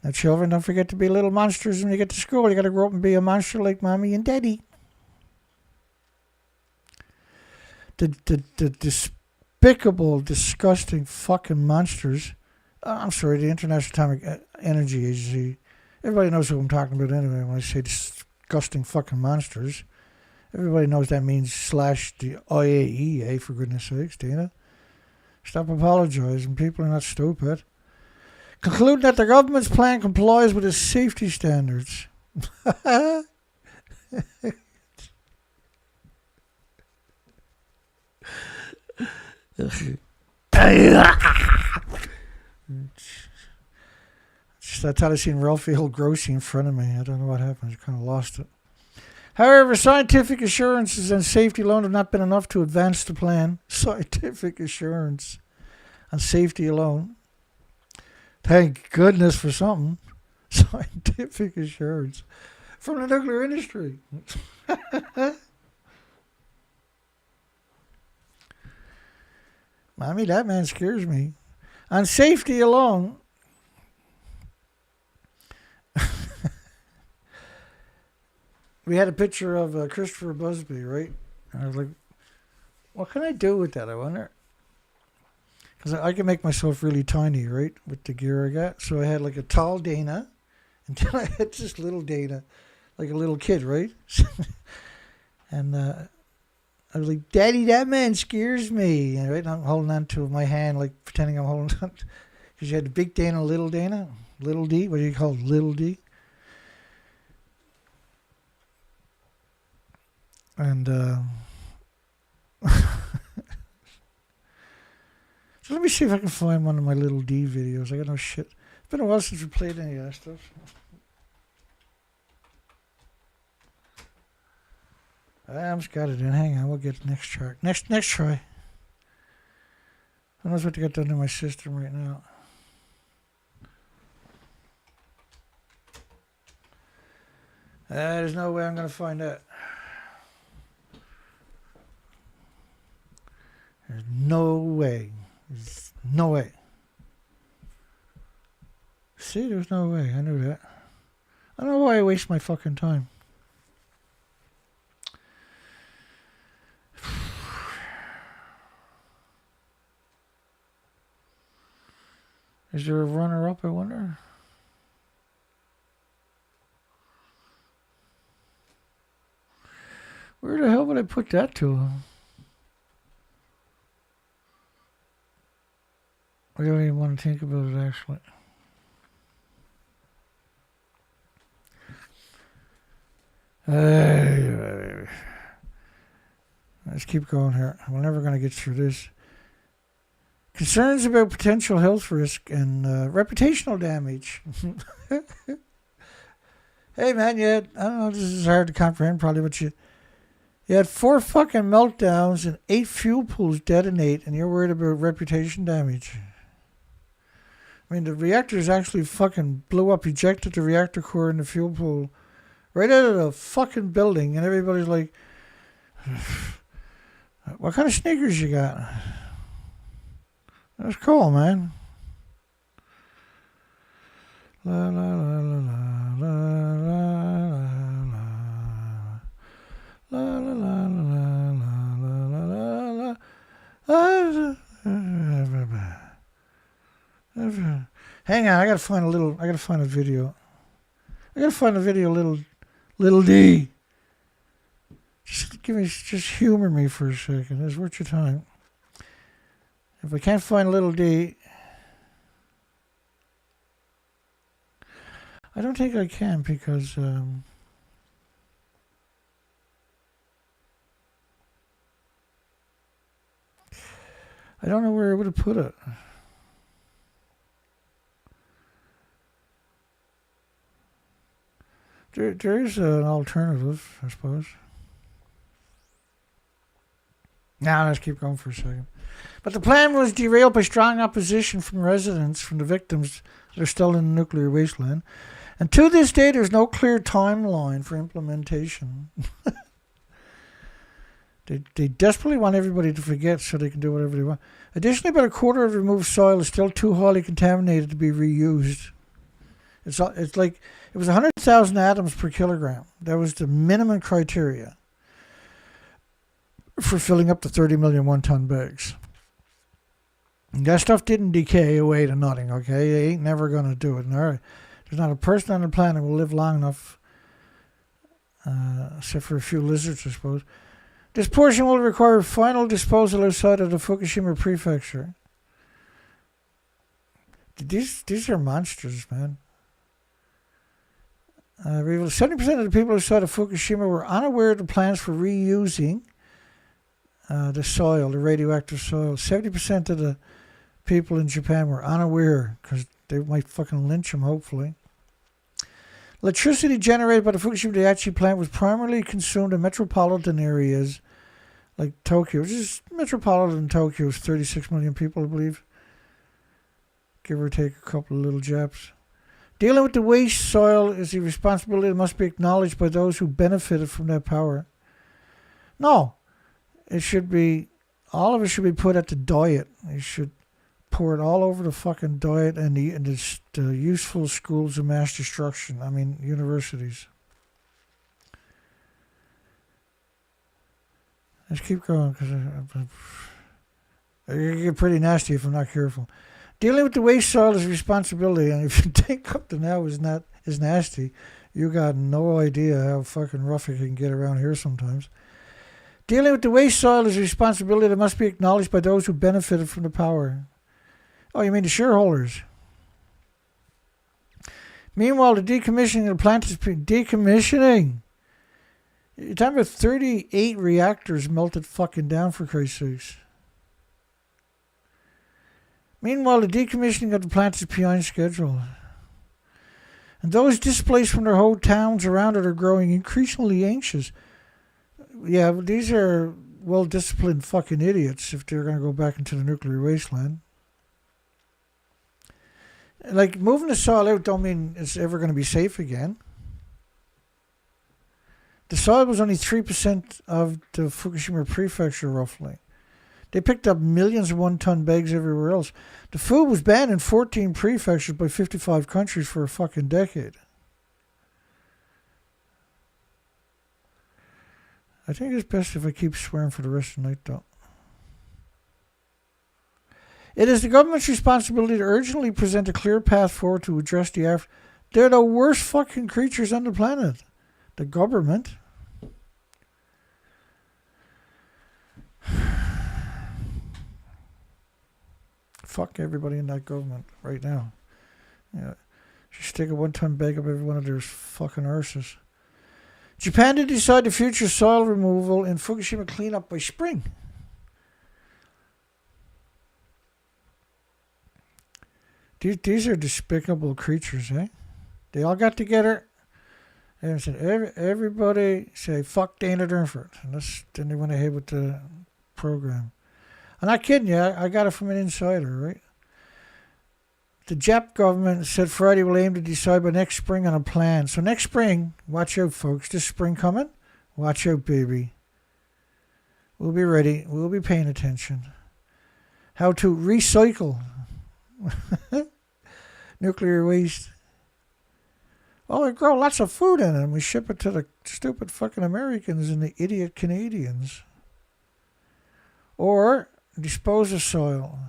Now, children, don't forget to be little monsters when you get to school. You got to grow up and be a monster like mommy and daddy. The despicable, disgusting fucking monsters. I'm sorry, the International Atomic Energy Agency. Everybody knows who I'm talking about anyway when I say disgusting fucking monsters. Everybody knows that means slash the IAEA, for goodness sakes, Dana. Stop apologizing. People are not stupid. Conclude that the government's plan complies with its safety standards. I thought I seen Raphael Grossi in front of me. I don't know what happened. I kind of lost it. However, scientific assurances and safety alone have not been enough to advance the plan. Scientific assurance and safety alone. Thank goodness for something. Scientific assurance from the nuclear industry. Mommy, that man scares me. On safety alone. We had a picture of Christopher Busby, right? And I was like, what can I do with that, I wonder? Because I can make myself really tiny, right, with the gear I got. So I had like a tall Dana, and then I had this little Dana, like a little kid, right? And I was like, Daddy, that man scares me. And, right? I'm holding on to my hand, like pretending I'm holding on. Because you had the big Dana, little D. What do you call it? Little D? And so let me see if I can find one of my little D videos. I got no shit. It's been a while since we played any of that stuff. I almost got it in. Hang on, we'll get the next track. Next try. Who knows what to get done to my system right now? There's no way I'm going to find that. There's no way. There's no way. See, there's no way. I knew that. I don't know why I waste my fucking time. Is there a runner-up, I wonder? Where the hell would I put that to? I don't even want to think about it, actually. Let's keep going here. We're never going to get through this. Concerns about potential health risk and reputational damage. Hey, man, you had, I don't know, this is hard to comprehend probably, but you had 4 fucking meltdowns and 8 fuel pools detonate, and you're worried about reputation damage. I mean, the reactors actually fucking blew up, ejected the reactor core in the fuel pool right out of the fucking building, and everybody's like, what kind of sneakers you got? That's cool, man. La la la la la la la la la la la la la. Hang on, I gotta find a video. Little D. Just humor me for a second. It's worth your time. If I can't find little D, I don't think I can because I don't know where I would have put it. There is an alternative, I suppose. Now let's keep going for a second. But the plan was derailed by strong opposition from residents, from the victims that are still in the nuclear wasteland. And to this day, there's no clear timeline for implementation. They desperately want everybody to forget so they can do whatever they want. Additionally, about a quarter of the removed soil is still too highly contaminated to be reused. It's like it was 100,000 atoms per kilogram. That was the minimum criteria for filling up the 30 million one-ton bags. And that stuff didn't decay away to nothing, okay? They ain't never going to do it. There's not a person on the planet who will live long enough, except for a few lizards, I suppose. This portion will require final disposal outside of the Fukushima prefecture. These are monsters, man. 70% of the people outside of Fukushima were unaware of the plans for reusing the soil, the radioactive soil. 70% of the people in Japan were unaware because they might fucking lynch them, hopefully. Electricity generated by the Fukushima Daiichi plant was primarily consumed in metropolitan areas like Tokyo, which is metropolitan Tokyo is 36 million people, I believe. Give or take a couple of little Japs. Dealing with the waste soil is a responsibility that must be acknowledged by those who benefited from that power. No, it should be, all of it should be put at the diet. You should pour it all over the fucking diet and the useful schools of mass destruction. I mean, universities. Let's keep going because it get pretty nasty if I'm not careful. Dealing with the waste soil is a responsibility, and if you think up to now is nasty, you got no idea how fucking rough it can get around here sometimes. Dealing with the waste soil is a responsibility that must be acknowledged by those who benefited from the power. Oh, you mean the shareholders? Meanwhile, the decommissioning of the plant is decommissioning. You're talking about 38 reactors melted fucking down, for Christ's sakes. Meanwhile, the decommissioning of the plant is behind schedule. And those displaced from their whole towns around it are growing increasingly anxious. Yeah, these are well-disciplined fucking idiots if they're going to go back into the nuclear wasteland. Like, moving the soil out don't mean it's ever going to be safe again. The soil was only 3% of the Fukushima prefecture, roughly. They picked up millions of one-ton bags everywhere else. The food was banned in 14 prefectures by 55 countries for a fucking decade. I think it's best if I keep swearing for the rest of the night, though. It is the government's responsibility to urgently present a clear path forward to address the after. They're the worst fucking creatures on the planet. The government. Fuck everybody in that government right now. Yeah, just stick a one-ton bag up every one of their fucking arses. Japan to decide the future soil removal in Fukushima cleanup by spring. These are despicable creatures, eh? They all got together and said, everybody say, fuck Dana Durnford. And then they went ahead with the program. I'm not kidding you. I got it from an insider, right? The Jap government said Friday will aim to decide by next spring on a plan. So next spring, watch out, folks. This spring coming, watch out, baby. We'll be ready. We'll be paying attention. How to recycle nuclear waste. Oh, we grow lots of food in it, and we ship it to the stupid fucking Americans and the idiot Canadians. Or dispose of soil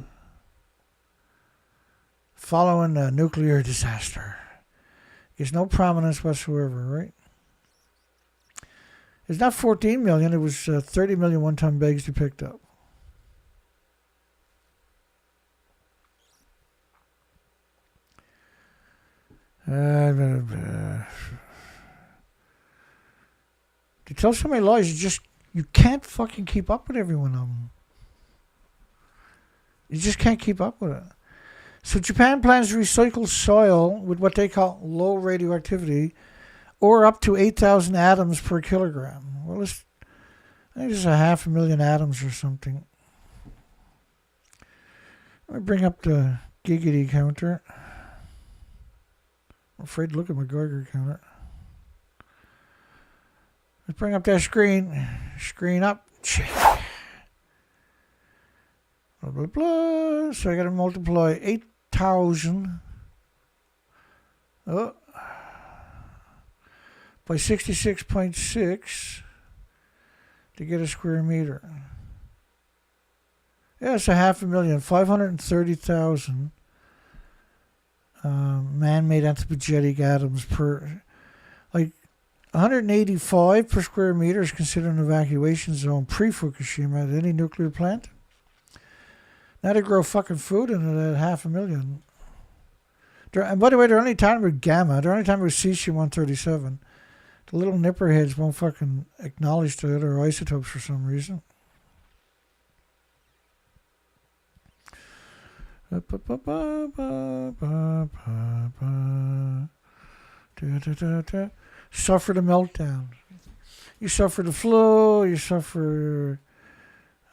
following a nuclear disaster. Gives no prominence whatsoever, right? It's not 14 million, it was 30 million one-ton bags they picked up. To tell so many lies, you can't fucking keep up with every one of them. You just can't keep up with it. So Japan plans to recycle soil with what they call low radioactivity, or up to 8,000 atoms per kilogram. Well, I think it's 500,000 atoms or something. Let me bring up the giggity counter. I'm afraid to look at my Geiger counter. Let's bring up that screen. Screen up. Check. Blah, blah, blah. So I got to multiply 8,000 by 66.6 to get a square meter. Yeah, it's 500,000. 530,000 man-made anthropogenic atoms per, like 185 per square meter is considered an evacuation zone pre-Fukushima at any nuclear plant. Now they grow fucking food in it at 500,000. And by the way, they're only talking about gamma. They're only talking about cesium-137. The little nipperheads won't fucking acknowledge the other isotopes for some reason. Suffer the meltdown. You suffer the flu, you suffer,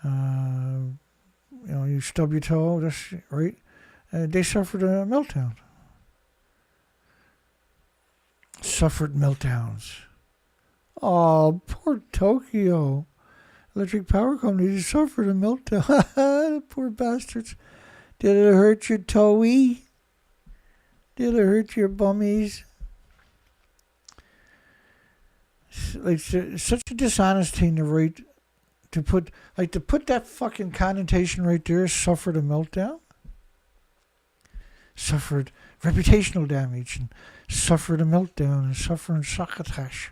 you stub your toe, that's right. They suffer the meltdown. Suffered meltdowns. Oh, poor Tokyo. Electric Power Company suffered a meltdown. Poor bastards. Did it hurt your toey? Did it hurt your bummies? Like, such a dishonest thing to put that fucking connotation right there, suffered a meltdown. Suffered reputational damage and suffered a meltdown and suffering succotash.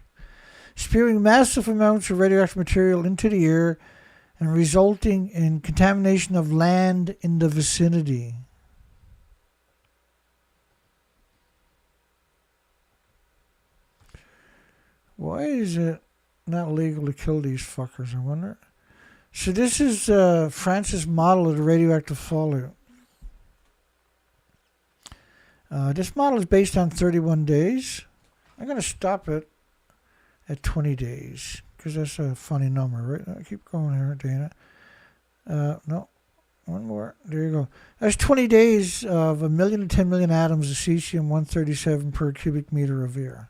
Spewing massive amounts of radioactive material into the air and resulting in contamination of land in the vicinity. Why is it not legal to kill these fuckers, I wonder? So this is France's model of the radioactive fallout. This model is based on 31 days. I'm going to stop it at 20 days because that's a funny number, right? Keep going here, Dana. No, one more. There you go. That's 20 days of 1 million to 10 million atoms of cesium-137 per cubic meter of air.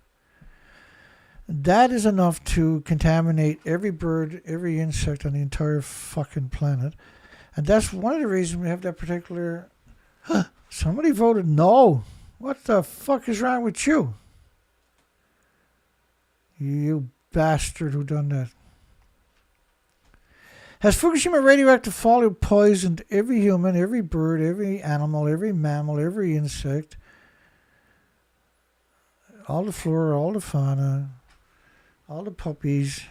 That is enough to contaminate every bird, every insect on the entire fucking planet. And that's one of the reasons we have that particular... Somebody voted no. What the fuck is wrong with you? You bastard who done that. Has Fukushima radioactive fallout poisoned every human, every bird, every animal, every mammal, every insect, all the flora, all the fauna, all the puppies,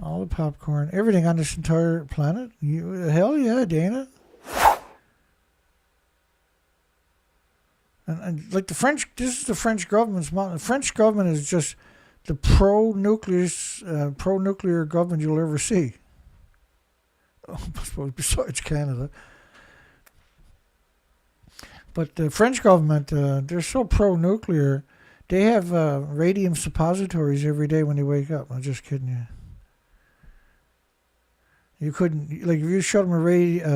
all the popcorn, everything on this entire planet? Hell yeah, Dana. And like the French, this is the French government's model. The French government is just the pro-nuclear government you'll ever see. I suppose besides Canada. But the French government, they're so pro-nuclear, they have radium suppositories every day when they wake up. I'm just kidding you. You couldn't, like, if you showed them a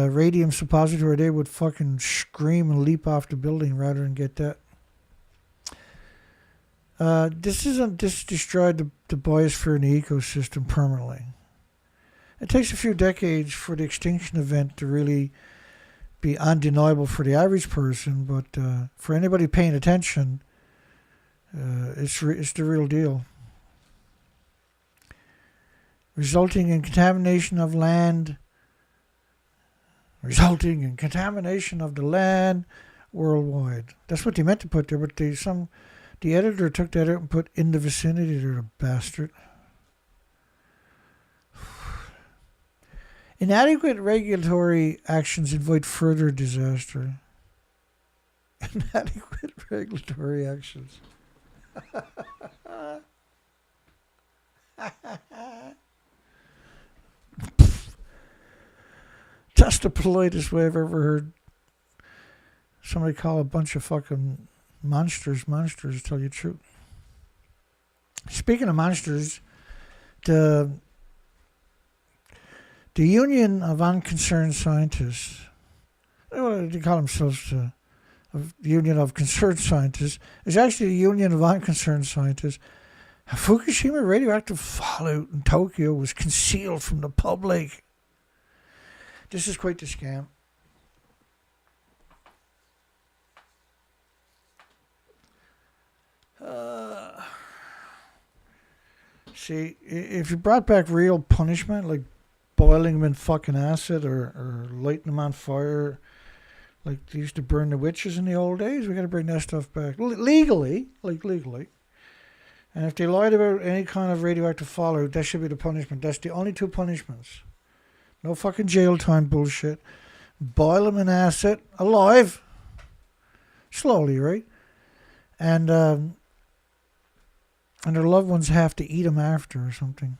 radium suppository, they would fucking scream and leap off the building rather than get that. This destroyed the biosphere and the ecosystem permanently. It takes a few decades for the extinction event to really be undeniable for the average person, but for anybody paying attention, it's the real deal. Resulting in contamination of land, worldwide. That's what they meant to put there, but the editor took that out and put in the vicinity there, the bastard. Inadequate regulatory actions invite further disaster. Inadequate regulatory actions. That's the politest way I've ever heard somebody call a bunch of fucking monsters, to tell you the truth. Speaking of monsters, the Union of Unconcerned Scientists, they call themselves the Union of Concerned Scientists, is actually the Union of Unconcerned Scientists. Fukushima radioactive fallout in Tokyo was concealed from the public. This is quite the scam. See, if you brought back real punishment, like boiling them in fucking acid or lighting them on fire, like they used to burn the witches in the old days, we got to bring that stuff back legally. And if they lied about any kind of radioactive fallout, that should be the punishment. That's the only two punishments. No fucking jail time bullshit. Boil them in acid, alive, slowly, right? And their loved ones have to eat them after or something.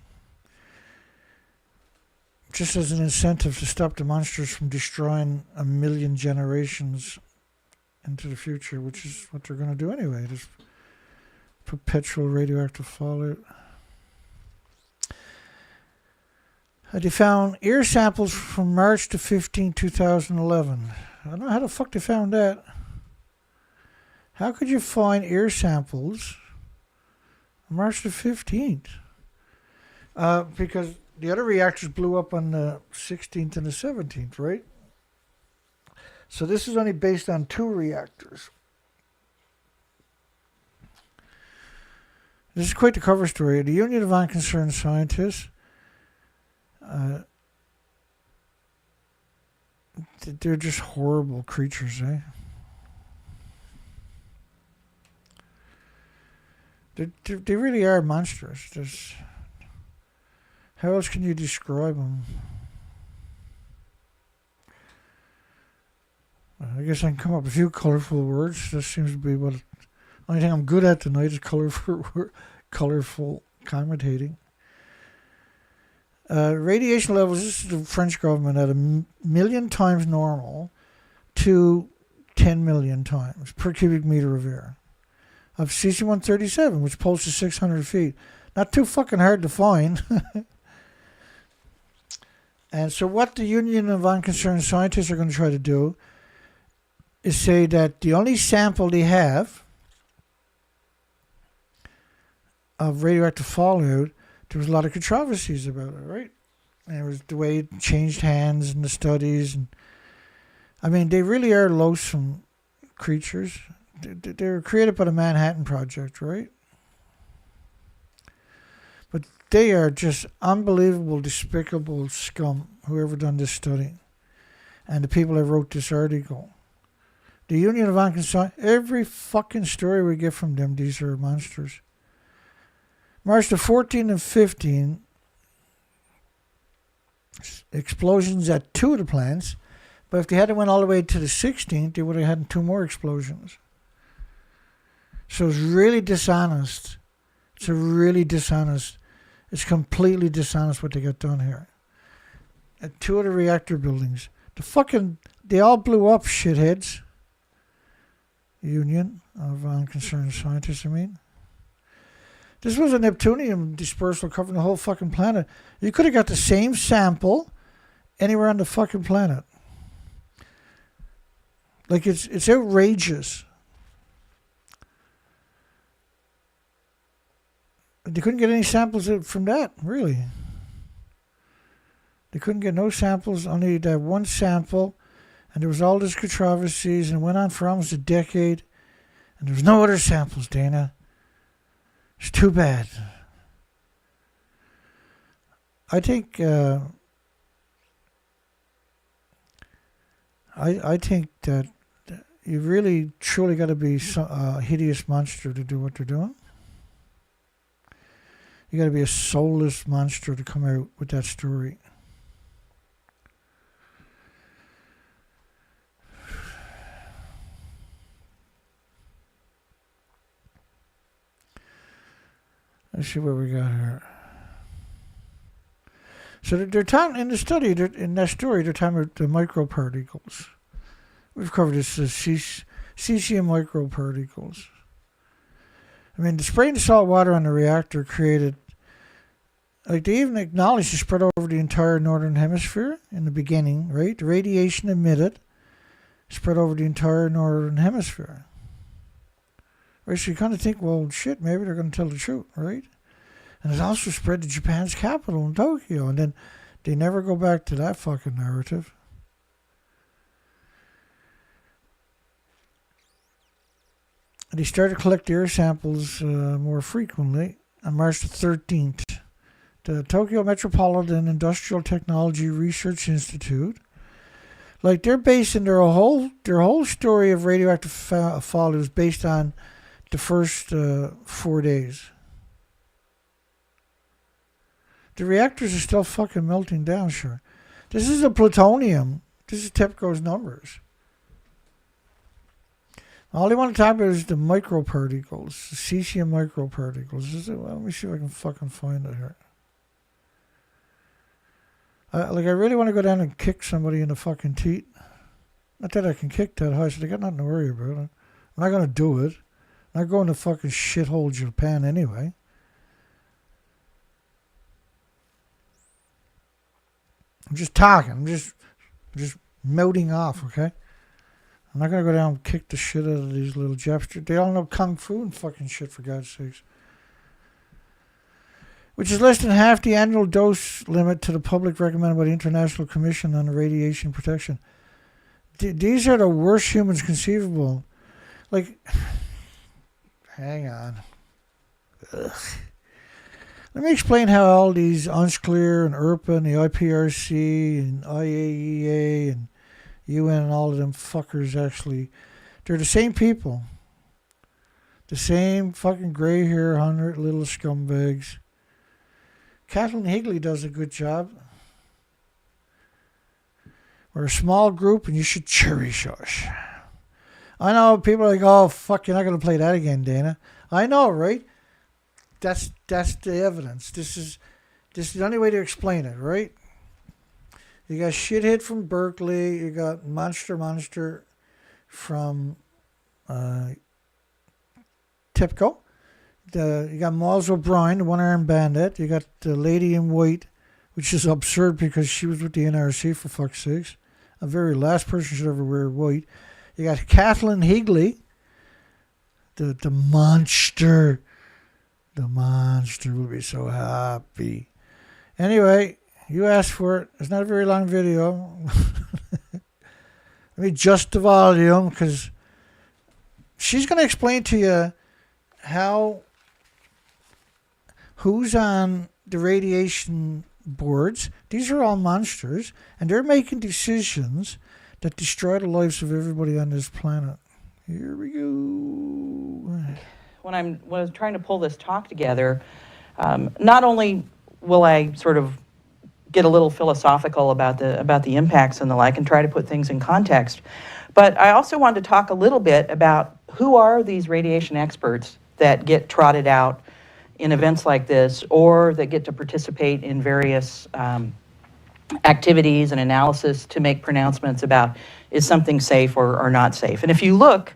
Just as an incentive to stop the monsters from destroying 1 million generations into the future, which is what they're going to do anyway. This perpetual radioactive fallout. They found ear samples from March to 15, 2011. I don't know how the fuck they found that. How could you find ear samples on March the 15th? Because the other reactors blew up on the 16th and the 17th, right? So this is only based on 2 reactors. This is quite the cover story. The Union of Unconcerned Scientists. They're just horrible creatures, eh? They really are monsters. How else can you describe them? I guess I can come up with a few colorful words. This seems to be what... Only thing I'm good at tonight is colorful commentating. Radiation levels, this is the French government, at 1 million times normal to 10 million times per cubic meter of air. Of cesium-137, which pulses 600 feet. Not too fucking hard to find. And so what the Union of Unconcerned Scientists are going to try to do is say that the only sample they have of radioactive fallout, there was a lot of controversies about it, right? And it was the way it changed hands in the studies. And I mean, they really are loathsome creatures. They were created by the Manhattan Project, right? But they are just unbelievable, despicable scum, whoever done this study. And the people that wrote this article. The Union of Unconcerned, every fucking story we get from them, these are monsters. March the 14th and 15th, explosions at 2 of the plants. But if they hadn't went all the way to the 16th, they would have had 2 more explosions. So it's really dishonest. It's completely dishonest what they got done here. At 2 of the reactor buildings. They all blew up, shitheads. Union of Unconcerned Scientists, I mean. This was a neptunium dispersal covering the whole fucking planet. You could have got the same sample anywhere on the fucking planet. Like, it's outrageous. They couldn't get any samples from that, really. They couldn't get no samples, only that one sample. And there was all this controversies, and it went on for almost a decade. And there was no other samples, Dana. It's too bad. I think I think that you really truly got to be a hideous monster to do what they're doing. You got to be a soulless monster to come out with that story. Let's see what we got here. So So they're talking in the study, in that story, they're talking about the microparticles. We've covered this cesium microparticles. I mean, the spraying the salt water on the reactor created, like they even acknowledged it spread over the entire northern hemisphere in the beginning, right? The radiation emitted spread over the entire northern hemisphere. Right, so you kind of think, well, shit, maybe they're going to tell the truth, right? And it also spread to Japan's capital in Tokyo, and then they never go back to that fucking narrative. And they started to collect air samples more frequently on March the 13th. The Tokyo Metropolitan Industrial Technology Research Institute, like they're basing their whole story of radioactive fallout is based on the first 4 days. The reactors are still fucking melting down, sure. This is a plutonium. This is TEPCO's numbers. All they want to talk about is the microparticles, the cesium microparticles. Well, let me see if I can fucking find it here. I really want to go down and kick somebody in the fucking teeth. Not that I can kick that high, so they got nothing to worry about. I'm not going to do it. I'm not going to fucking shithole Japan anyway. I'm just talking. I'm just melting off, okay? I'm not going to go down and kick the shit out of these little Japs. They all know kung fu and fucking shit, for God's sakes. Which is less than half the annual dose limit to the public recommended by the International Commission on Radiation Protection. These are the worst humans conceivable. Like, hang on. Ugh. Let me explain how all these UNSCLEAR and IRPA and the IPRC and IAEA and UN and all of them fuckers actually, they're the same people. The same fucking gray hair, 100 little scumbags. Kathleen Higley does a good job. We're a small group and you should cherish us. I know people are like, oh, fuck, you're not going to play that again, Dana. I know, right? That's the evidence. This is the only way to explain it, right? You got shithead from Berkeley. You got monster from TEPCO. You got Miles O'Brien, the one-armed bandit. You got the lady in white, which is absurd because she was with the NRC, for fuck's sakes. A very last person should ever wear white. You got Kathleen Higley, the monster. The monster will be so happy. Anyway, you asked for it. It's not a very long video. Let me adjust the volume because she's going to explain to you who's on the radiation boards. These are all monsters, and they're making decisions that destroy the lives of everybody on this planet. Here we go. When I was trying to pull this talk together, not only will I sort of get a little philosophical about the impacts and the like and try to put things in context, but I also wanted to talk a little bit about who are these radiation experts that get trotted out in events like this or that get to participate in various activities and analysis to make pronouncements about is something safe or not safe. And if you look,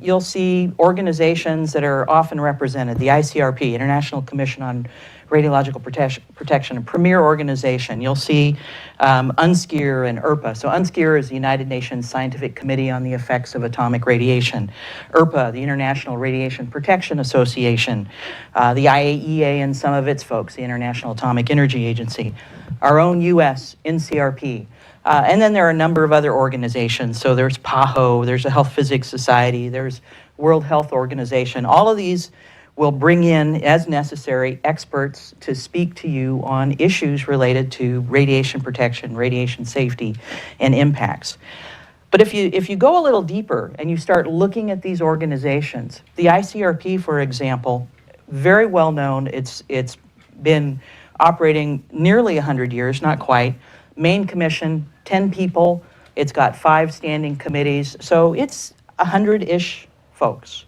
you'll see organizations that are often represented, the ICRP, International Commission on Radiological Protection, a premier organization. You'll see UNSCEAR and IRPA. So UNSCEAR is the United Nations Scientific Committee on the Effects of Atomic Radiation. IRPA, the International Radiation Protection Association. The IAEA and some of its folks, the International Atomic Energy Agency. Our own U.S. NCRP. And then there are a number of other organizations. So there's PAHO, there's the Health Physics Society, there's World Health Organization. All of these will bring in, as necessary, experts to speak to you on issues related to radiation protection, radiation safety, and impacts. But if you go a little deeper and you start looking at these organizations, the ICRP, for example, very well known, it's been operating nearly 100 years, not quite. Main commission, 10 people. It's got 5 standing committees. So it's 100-ish folks.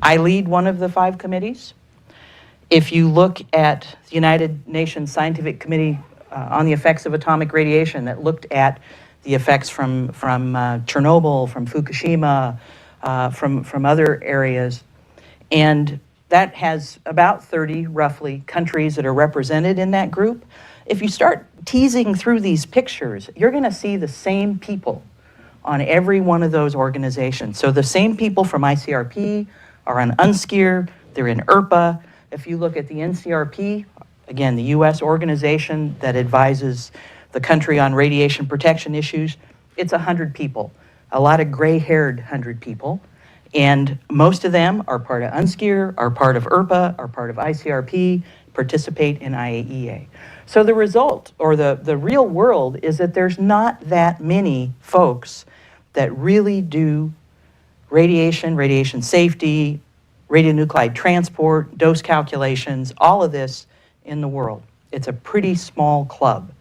I lead one of the 5 committees. If you look at the United Nations Scientific Committee on the effects of atomic radiation that looked at the effects from Chernobyl, from Fukushima, from other areas. And that has about 30, roughly, countries that are represented in that group. If you start teasing through these pictures, you're going to see the same people on every one of those organizations. So the same people from ICRP are on UNSCEAR, they're in ERPA. If you look at the NCRP, again, the US organization that advises the country on radiation protection issues, it's 100 people, a lot of gray-haired 100 people. And most of them are part of UNSCEAR, are part of ERPA, are part of ICRP, participate in IAEA. So the result, or the real world, is that there's not that many folks that really do radiation safety, radionuclide transport, dose calculations, all of this in the world. It's a pretty small club,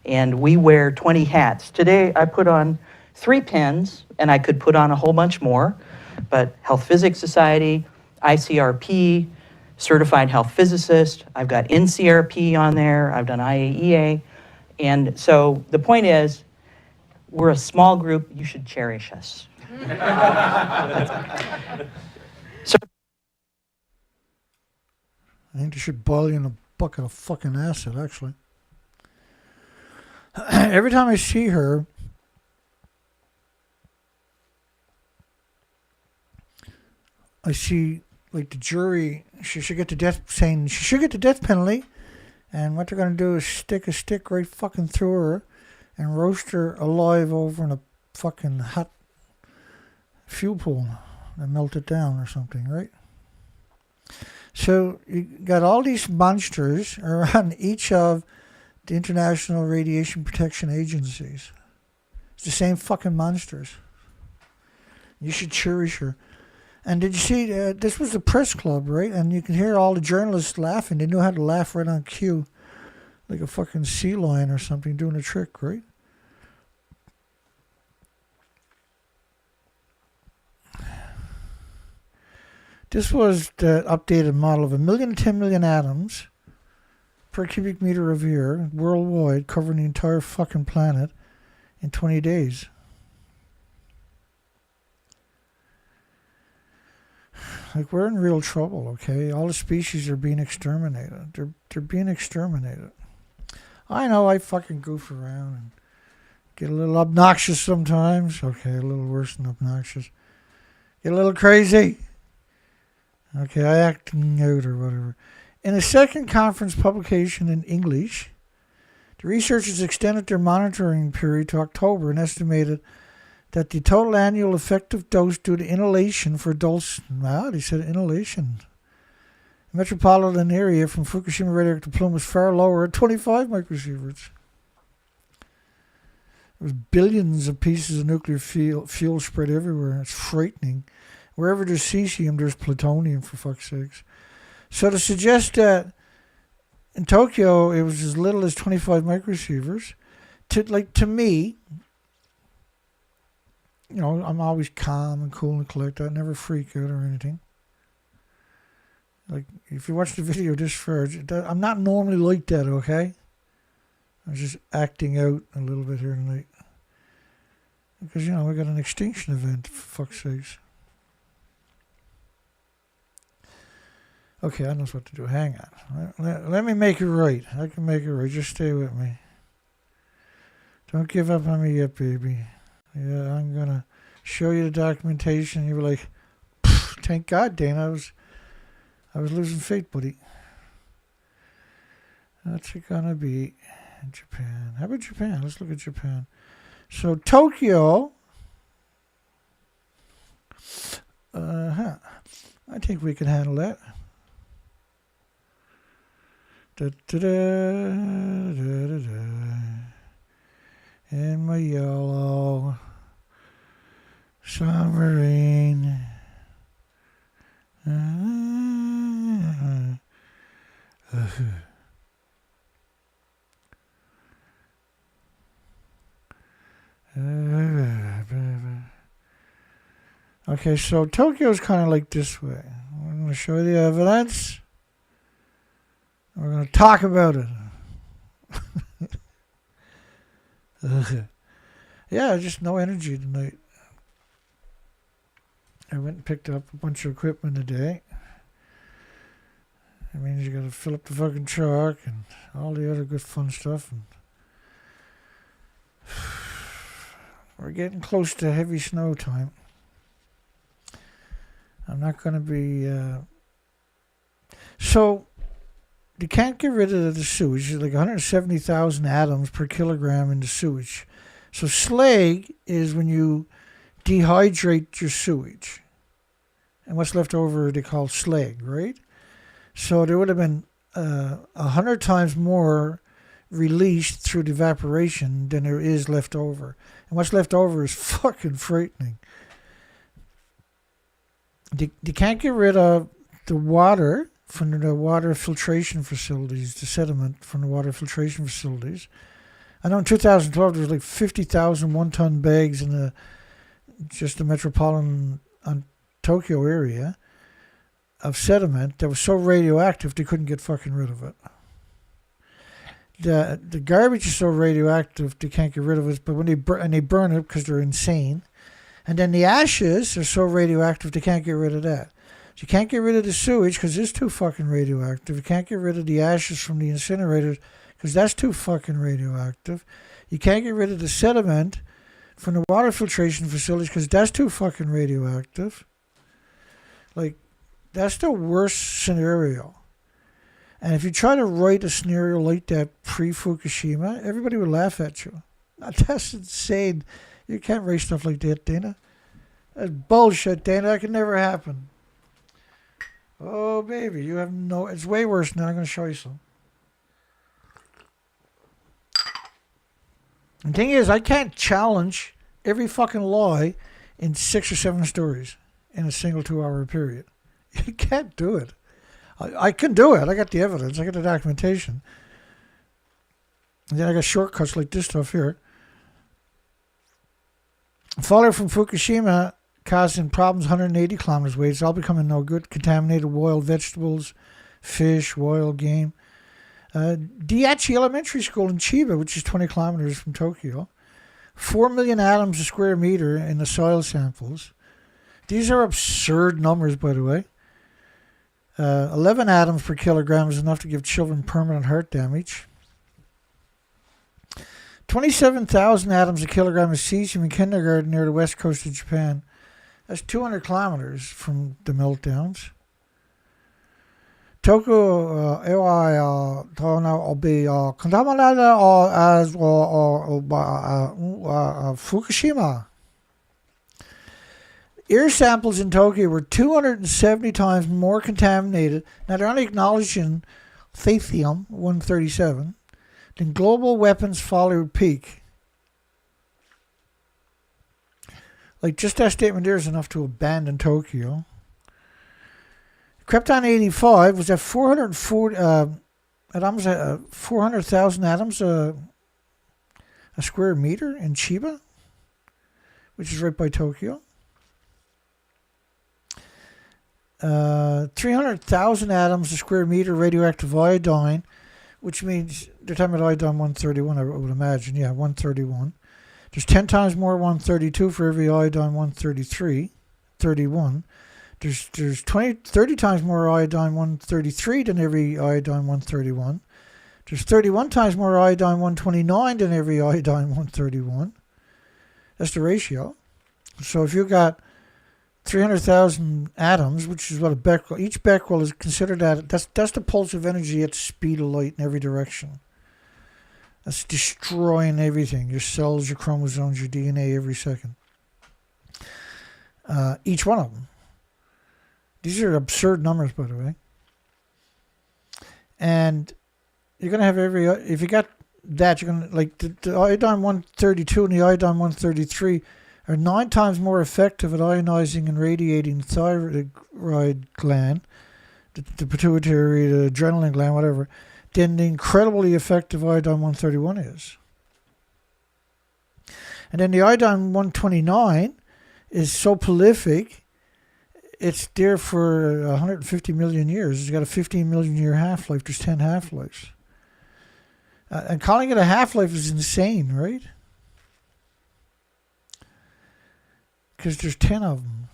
and we wear 20 hats. Today I put on 3 pins, and I could put on a whole bunch more, but Health Physics Society, ICRP, Certified Health Physicist, I've got NCRP on there, I've done IAEA, and so the point is, we're a small group, you should cherish us. So, I think they should boil you in a bucket of fucking acid, actually. Every time I see her, I see, like, the jury, she should get the death penalty, and what they're going to do is stick a stick right fucking through her and roast her alive over in a fucking hot fuel pool and melt it down or something, right? So you got all these monsters around each of the international radiation protection agencies. It's the same fucking monsters. You should cherish her. And did you see, this was the press club, right? And you can hear all the journalists laughing. They knew how to laugh right on cue. Like a fucking sea lion or something doing a trick, right? This was the updated model of 1 million to 10 million atoms per cubic meter of air worldwide, covering the entire fucking planet in 20 days. Like, we're in real trouble, okay? All the species are being exterminated. They're being exterminated. I know I fucking goof around and get a little obnoxious sometimes. Okay, a little worse than obnoxious. Get a little crazy. Okay, I acting out or whatever. In a second conference publication in English, the researchers extended their monitoring period to October and estimated that the total annual effective dose due to inhalation for adults, wow, they said inhalation, metropolitan area from Fukushima radioactive plume was far lower at 25 microsieverts. There was billions of pieces of nuclear fuel spread everywhere. It's frightening. Wherever there's cesium, there's plutonium, for fuck's sakes. So to suggest that in Tokyo it was as little as 25 microsieverts, to me, you know, I'm always calm and cool and collected. I never freak out or anything. Like, if you watch the video this far, I'm not normally like that, okay? I'm just acting out a little bit here tonight. Because, you know, we got an extinction event, for fuck's sakes. Okay, I know what to do. Hang on. Let me make it right. I can make it right. Just stay with me. Don't give up on me yet, baby. Yeah, I'm going to show you the documentation. You were like, thank God, Dana. I was losing faith, buddy. What's it going to be? Japan. How about Japan? Let's look at Japan. So, Tokyo. I think we can handle that. In my yellow submarine. Okay, so Tokyo's kind of like this way. I'm going to show you the evidence. We're going to talk about it. Ugh. Yeah, just no energy tonight. I went and picked up a bunch of equipment today. That means you gotta fill up the fucking truck and all the other good fun stuff. And we're getting close to heavy snow time. I'm not gonna be... So, you can't get rid of the sewage. There's like 170,000 atoms per kilogram in the sewage. So slag is when you dehydrate your sewage. And what's left over they call slag, right? So there would have been 100 times more released through the evaporation than there is left over. And what's left over is fucking frightening. They can't get rid of the water from the water filtration facilities, the sediment from the water filtration facilities. I know in 2012 there was like 50,000 one-ton bags in just the metropolitan Tokyo area of sediment that was so radioactive they couldn't get fucking rid of it. The garbage is so radioactive they can't get rid of it, but when they burn it because they're insane. And then the ashes are so radioactive they can't get rid of that. So you can't get rid of the sewage because it's too fucking radioactive. You can't get rid of the ashes from the incinerators because that's too fucking radioactive. You can't get rid of the sediment from the water filtration facilities because that's too fucking radioactive. Like, that's the worst scenario. And if you try to write a scenario like that pre-Fukushima, everybody would laugh at you. That's insane. You can't write stuff like that, Dana. That's bullshit, Dana. That could never happen. Oh, baby, you have no... It's way worse now. I'm going to show you some. The thing is, I can't challenge every fucking lie in 6 or 7 stories in a single 2-hour period. You can't do it. I can do it. I got the evidence. I got the documentation. And then I got shortcuts like this stuff here. Fallout from Fukushima causing problems 180 kilometers away. It's all becoming no good. Contaminated wild vegetables, fish, wild game. Diachi Elementary School in Chiba, which is 20 kilometers from Tokyo. 4 million atoms a square meter in the soil samples. These are absurd numbers, by the way. 11 atoms per kilogram is enough to give children permanent heart damage. 27,000 atoms a kilogram of cesium in kindergarten near the west coast of Japan. That's 200 kilometers from the meltdowns. Tokyo will be contaminated as Fukushima. Air samples in Tokyo were 270 times more contaminated. Now they're only acknowledging Thetium-137 than global weapons fallout peak. Like, just that statement there is enough to abandon Tokyo. Krypton 85 was at 400,000 atoms a square meter in Chiba, which is right by Tokyo. 300,000 atoms a square meter radioactive iodine, which means they're talking about iodine 131, I would imagine. Yeah, 131. There's 10 times more 132 for every iodine 31. There's 30 times more iodine 133 than every iodine 131. There's 31 times more iodine 129 than every iodine 131. That's the ratio. So if you've got 300,000 atoms, which is what a becquerel, each becquerel is considered that's the pulse of energy at the speed of light in every direction. That's destroying everything, your cells, your chromosomes, your DNA every second. Each one of them. These are absurd numbers, by the way. And you're going to have if you got that, you're going to, like, the iodine 132 and the iodine 133 are 9 times more effective at ionizing and radiating the thyroid gland, the pituitary, the adrenaline gland, whatever, than the incredibly effective iodine 131 is. And then the iodine 129 is so prolific, it's there for 150 million years. It's got a 15 million year half-life. There's 10 half-lives. And calling it a half-life is insane, right? because there's 10 of them.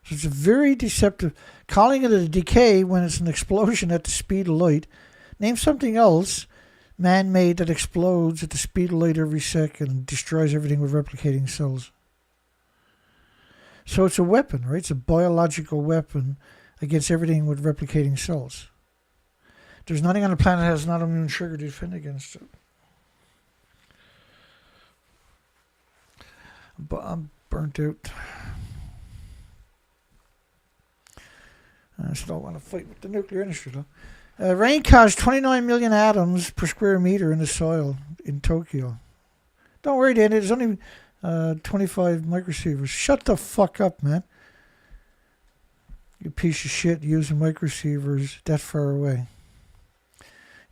So it's a very deceptive. Calling it a decay when it's an explosion at the speed of light. Name something else man-made that explodes at the speed of light every second and destroys everything with replicating cells. So it's a weapon, right? It's a biological weapon against everything with replicating cells. There's nothing on the planet that has an autoimmune trigger to defend against it. But I'm burnt out. I still want to fight with the nuclear industry, though. Rain caused 29 million atoms per square meter in the soil in Tokyo. Don't worry, Danny. There's only 25 microsieverts. Shut the fuck up, man. You piece of shit using microsieverts that far away.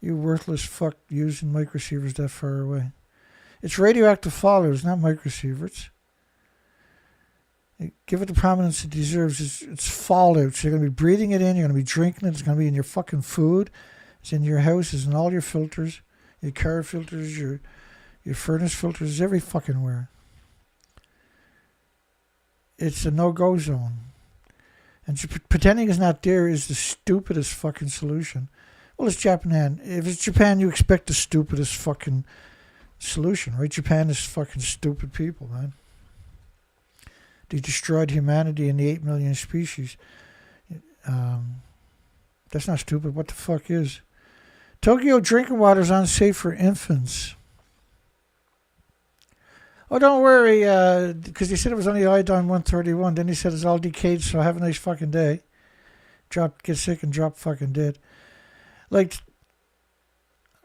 You worthless fuck using microsieverts that far away. It's radioactive followers, not microsieverts. Give it the prominence it deserves. It's fallout. So you're going to be breathing it in. You're going to be drinking it. It's going to be in your fucking food. It's in your house. It's in all your filters. Your car filters, your furnace filters, every fucking where. It's a no-go zone. And pretending it's not there is the stupidest fucking solution. Well, it's Japan. If it's Japan, you expect the stupidest fucking solution, right? Japan is fucking stupid people, man. They destroyed humanity and the 8 million species. That's not stupid. What the fuck is? Tokyo drinking water is unsafe for infants. Oh, don't worry, because he said it was only iodine 131. Then he said it's all decayed, so have a nice fucking day. Get sick and drop fucking dead. Like,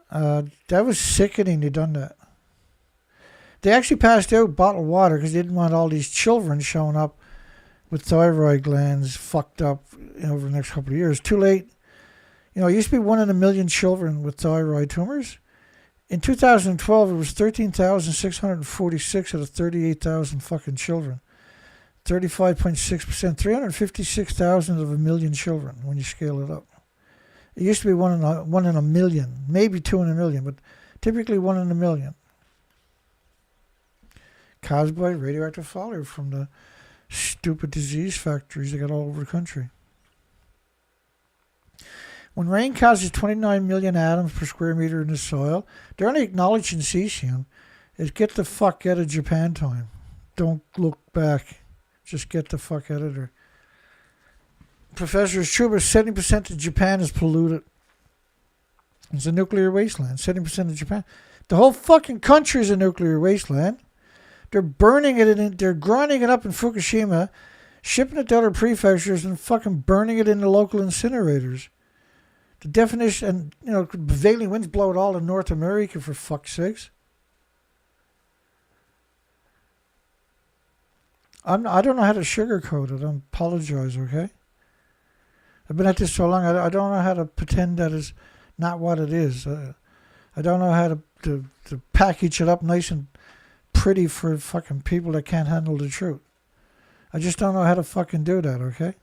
that was sickening they done that. They actually passed out bottled water because they didn't want all these children showing up with thyroid glands fucked up over the next couple of years. Too late. You know, it used to be 1 in a million children with thyroid tumors. In 2012, it was 13,646 out of 38,000 fucking children. 35.6%, 356,000 of a million children when you scale it up. It used to be 1 in a million, maybe 2 in a million, but typically 1 in a million. Caused by radioactive fallout from the stupid disease factories they got all over the country. When rain causes 29 million atoms per square meter in the soil, they're only acknowledging cesium. Is get the fuck out of Japan time. Don't look back. Just get the fuck out of there. Professor, it's true, but 70% of Japan is polluted. It's a nuclear wasteland. 70% of Japan. The whole fucking country is a nuclear wasteland. They're burning it, they're grinding it up in Fukushima, shipping it to other prefectures, and fucking burning it in the local incinerators. The definition, and, prevailing winds blow it all in North America, for fuck's sakes. I don't know how to sugarcoat it. I apologize, okay? I've been at this so long, I don't know how to pretend that it's not what it is. I don't know how to package it up nice and pretty for fucking people that can't handle the truth. I just don't know how to fucking do that, okay?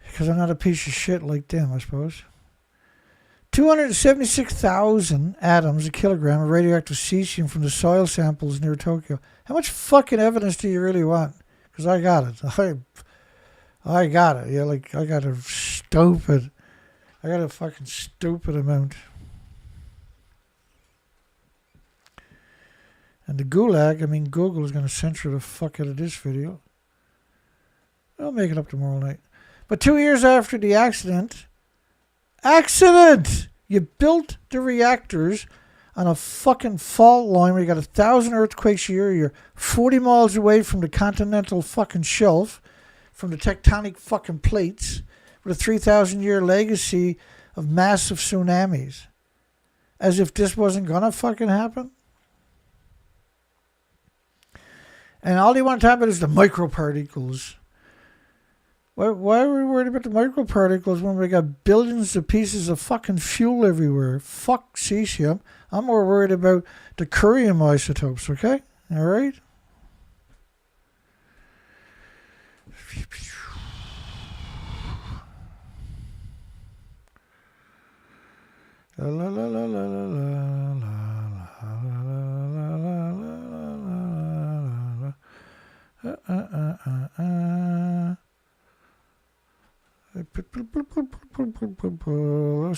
Because I'm not a piece of shit like them, I suppose. 276,000 atoms a kilogram of radioactive cesium from the soil samples near Tokyo. How much fucking evidence do you really want? Because I got it. I got it. Yeah, like, I got a fucking stupid amount. And the gulag, Google is going to censor the fuck out of this video. I'll make it up tomorrow night. But 2 years after the accident, you built the reactors on a fucking fault line where you got 1,000 earthquakes a year. You're 40 miles away from the continental fucking shelf, from the tectonic fucking plates, with a 3,000-year legacy of massive tsunamis. As if this wasn't gonna fucking happen. And all you want to talk about is the microparticles. Why are we worried about the microparticles when we got billions of pieces of fucking fuel everywhere? Fuck cesium. I'm more worried about the curium isotopes, okay? All right? La la la la la la la la la la la la. How's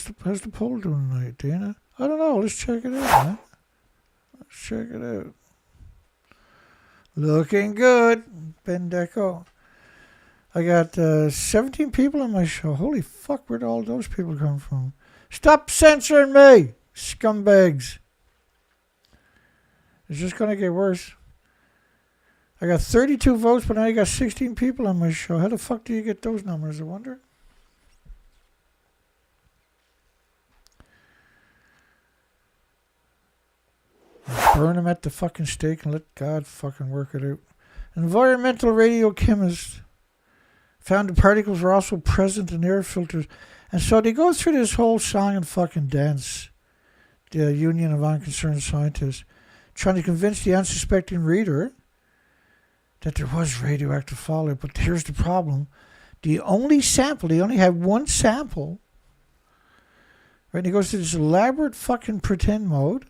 the poll doing tonight, Dana? I don't know. Let's check it out, man. Let's check it out. Looking good, Ben Deco. I got 17 people on my show. Holy fuck, where'd all those people come from? Stop censoring me, scumbags. It's just going to get worse. I got 32 votes, but now you got 16 people on my show. How the fuck do you get those numbers, I wonder? Burn them at the fucking stake and let God fucking work it out. An environmental radiochemist found the particles were also present in air filters. And so they go through this whole song and fucking dance. The Union of Unconcerned Scientists. Trying to convince the unsuspecting reader that there was radioactive fallout. But here's the problem. The only sample, they only have one sample. Right? And he goes to this elaborate fucking pretend mode.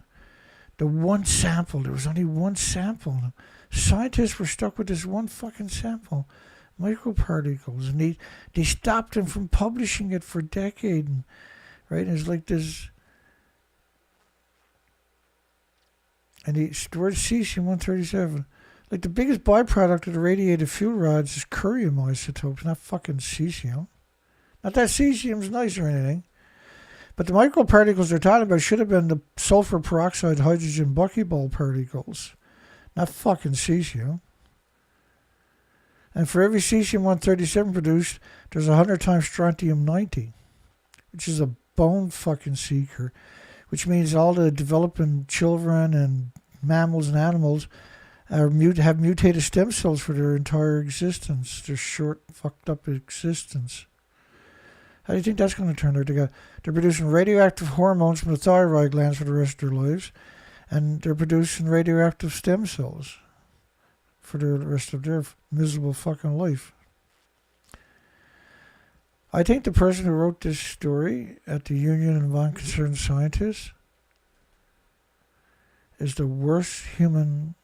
The one sample. There was only one sample. Scientists were stuck with this one fucking sample. Microparticles. And they stopped him from publishing it for a decade. And, right? And it's like this. And the word cesium-137. Like the biggest byproduct of the radiated fuel rods is curium isotopes, not fucking cesium. Not that cesium's nice or anything. But the microparticles they're talking about should have been the sulfur peroxide hydrogen buckyball particles, not fucking cesium. And for every cesium-137 produced, there's 100 times strontium-90, which is a bone fucking seeker, which means all the developing children and mammals and animals have mutated stem cells for their entire existence, their short, fucked up existence. How do you think that's going to turn out? They're producing radioactive hormones from the thyroid glands for the rest of their lives, and they're producing radioactive stem cells for the rest of their miserable fucking life. I think the person who wrote this story at the Union of Unconcerned Scientists is the worst human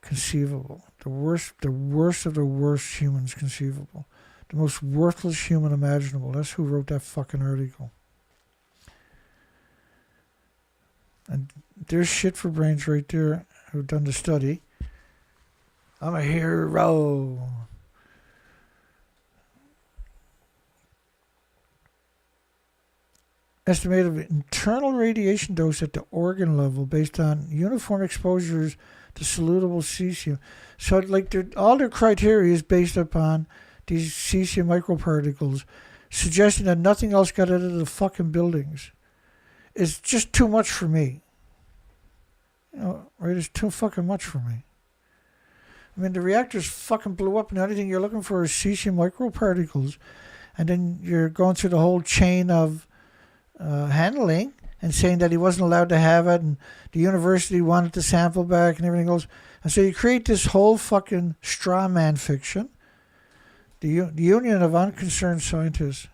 conceivable. The worst of the worst humans conceivable. The most worthless human imaginable. That's who wrote that fucking article. And there's shit for brains right there who've done the study. I'm a hero. Estimated internal radiation dose at the organ level based on uniform exposures to solutable cesium. So like all their criteria is based upon these cesium microparticles, suggesting that nothing else got out of the fucking buildings. It's just too much for me. You know, right? It's too fucking much for me. I mean, the reactors fucking blew up and the only thing you're looking for is cesium microparticles. And then you're going through the whole chain of handling and saying that he wasn't allowed to have it and the university wanted the sample back and everything else. And so you create this whole fucking straw man fiction. The Union of Unconcerned Scientists.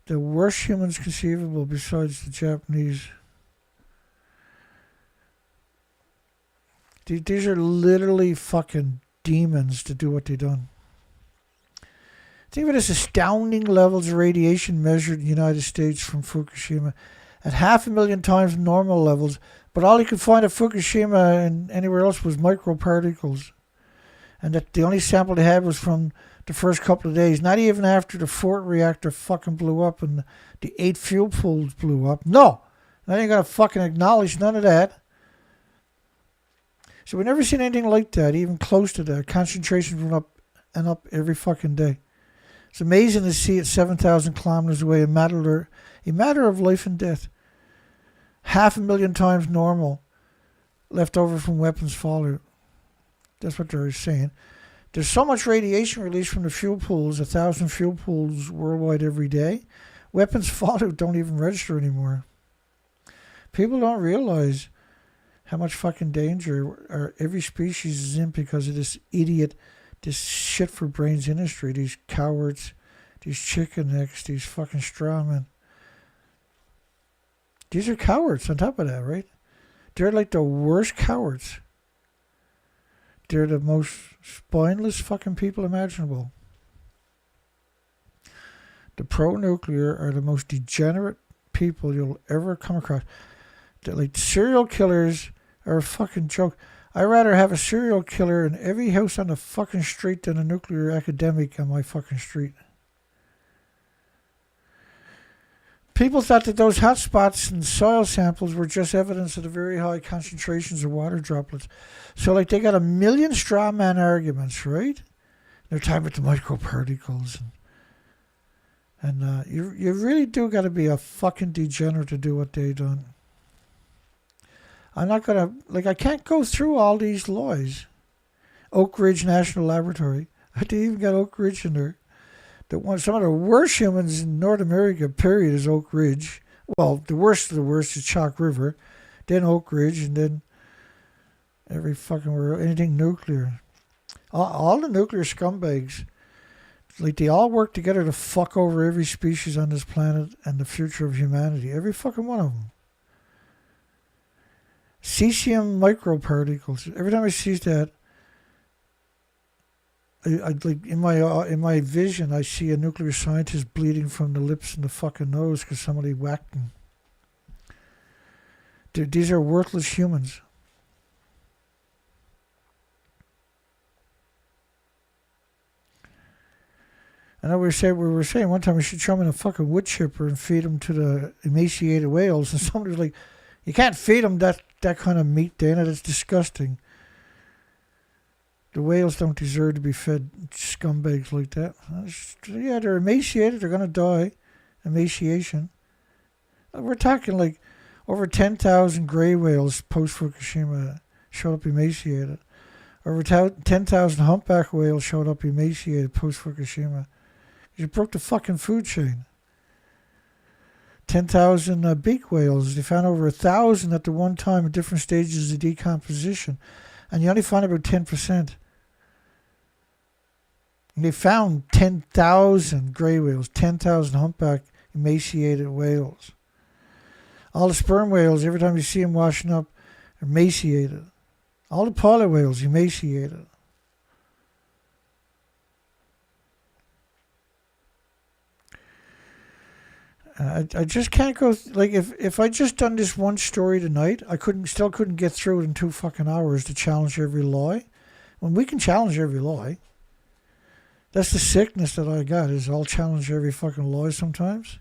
The worst humans conceivable besides the Japanese. These are literally fucking demons to do what they done. Think of it as astounding levels of radiation measured in the United States from Fukushima at 500,000 times normal levels, but all you could find at Fukushima and anywhere else was microparticles. And that the only sample they had was from the first couple of days, not even after the Fort reactor fucking blew up and the 8 fuel pools blew up. No! I ain't gonna fucking acknowledge none of that. So we've never seen anything like that, even close to that. Concentrations went up and up every fucking day. It's amazing to see it 7,000 kilometers away, a matter of life and death. 500,000 times normal left over from weapons fallout. That's what they're saying. There's so much radiation released from the fuel pools, 1,000 fuel pools worldwide every day. Weapons fallout don't even register anymore. People don't realize how much fucking danger every species is in because of this idiot, this shit for brains industry, these cowards, these chicken necks, these fucking strawmen. These are cowards on top of that, right? They're like the worst cowards. they're the most spineless fucking people imaginable. The pro-nuclear are the most degenerate people you'll ever come across. They're like serial killers are a fucking joke. I'd rather have a serial killer in every house on the fucking street than a nuclear academic on my fucking street. People thought that those hotspots and soil samples were just evidence of the very high concentrations of water droplets. So, like, they got a million straw man arguments, right? They're talking about the microparticles. And you really do got to be a fucking degenerate to do what they done. I'm not going to, like, I can't go through all these lies. Oak Ridge National Laboratory. I didn't even get Oak Ridge in there. Some of the worst humans in North America, period, is Oak Ridge. Well, the worst of the worst is Chalk River, then Oak Ridge, and then every fucking world, anything nuclear. All the nuclear scumbags, like, they all work together to fuck over every species on this planet and the future of humanity. Every fucking one of them. Cesium microparticles. Every time I see that, I like in my vision, I see a nuclear scientist bleeding from the lips and the fucking nose because somebody whacked him. These are worthless humans. I know we were saying one time we should show them in a fucking wood chipper and feed them to the emaciated whales, and somebody was like, "You can't feed them that kind of meat, Dana. That's disgusting." The whales don't deserve to be fed scumbags like that. Yeah, they're emaciated. They're going to die. Emaciation. We're talking like over 10,000 gray whales post-Fukushima showed up emaciated. Over 10,000 humpback whales showed up emaciated post-Fukushima. You broke the fucking food chain. 10,000 beak whales. They found over 1,000 at the one time at different stages of decomposition. And you only find about 10%. And they found 10,000 gray whales, 10,000 humpback emaciated whales. All the sperm whales, every time you see them washing up, are emaciated. All the pilot whales, emaciated. I just can't go, like, if I just done this one story tonight, I still couldn't get through it in 2 fucking hours to challenge every lie. When we can challenge every lie, that's the sickness that I got, is I'll challenge every fucking lie sometimes.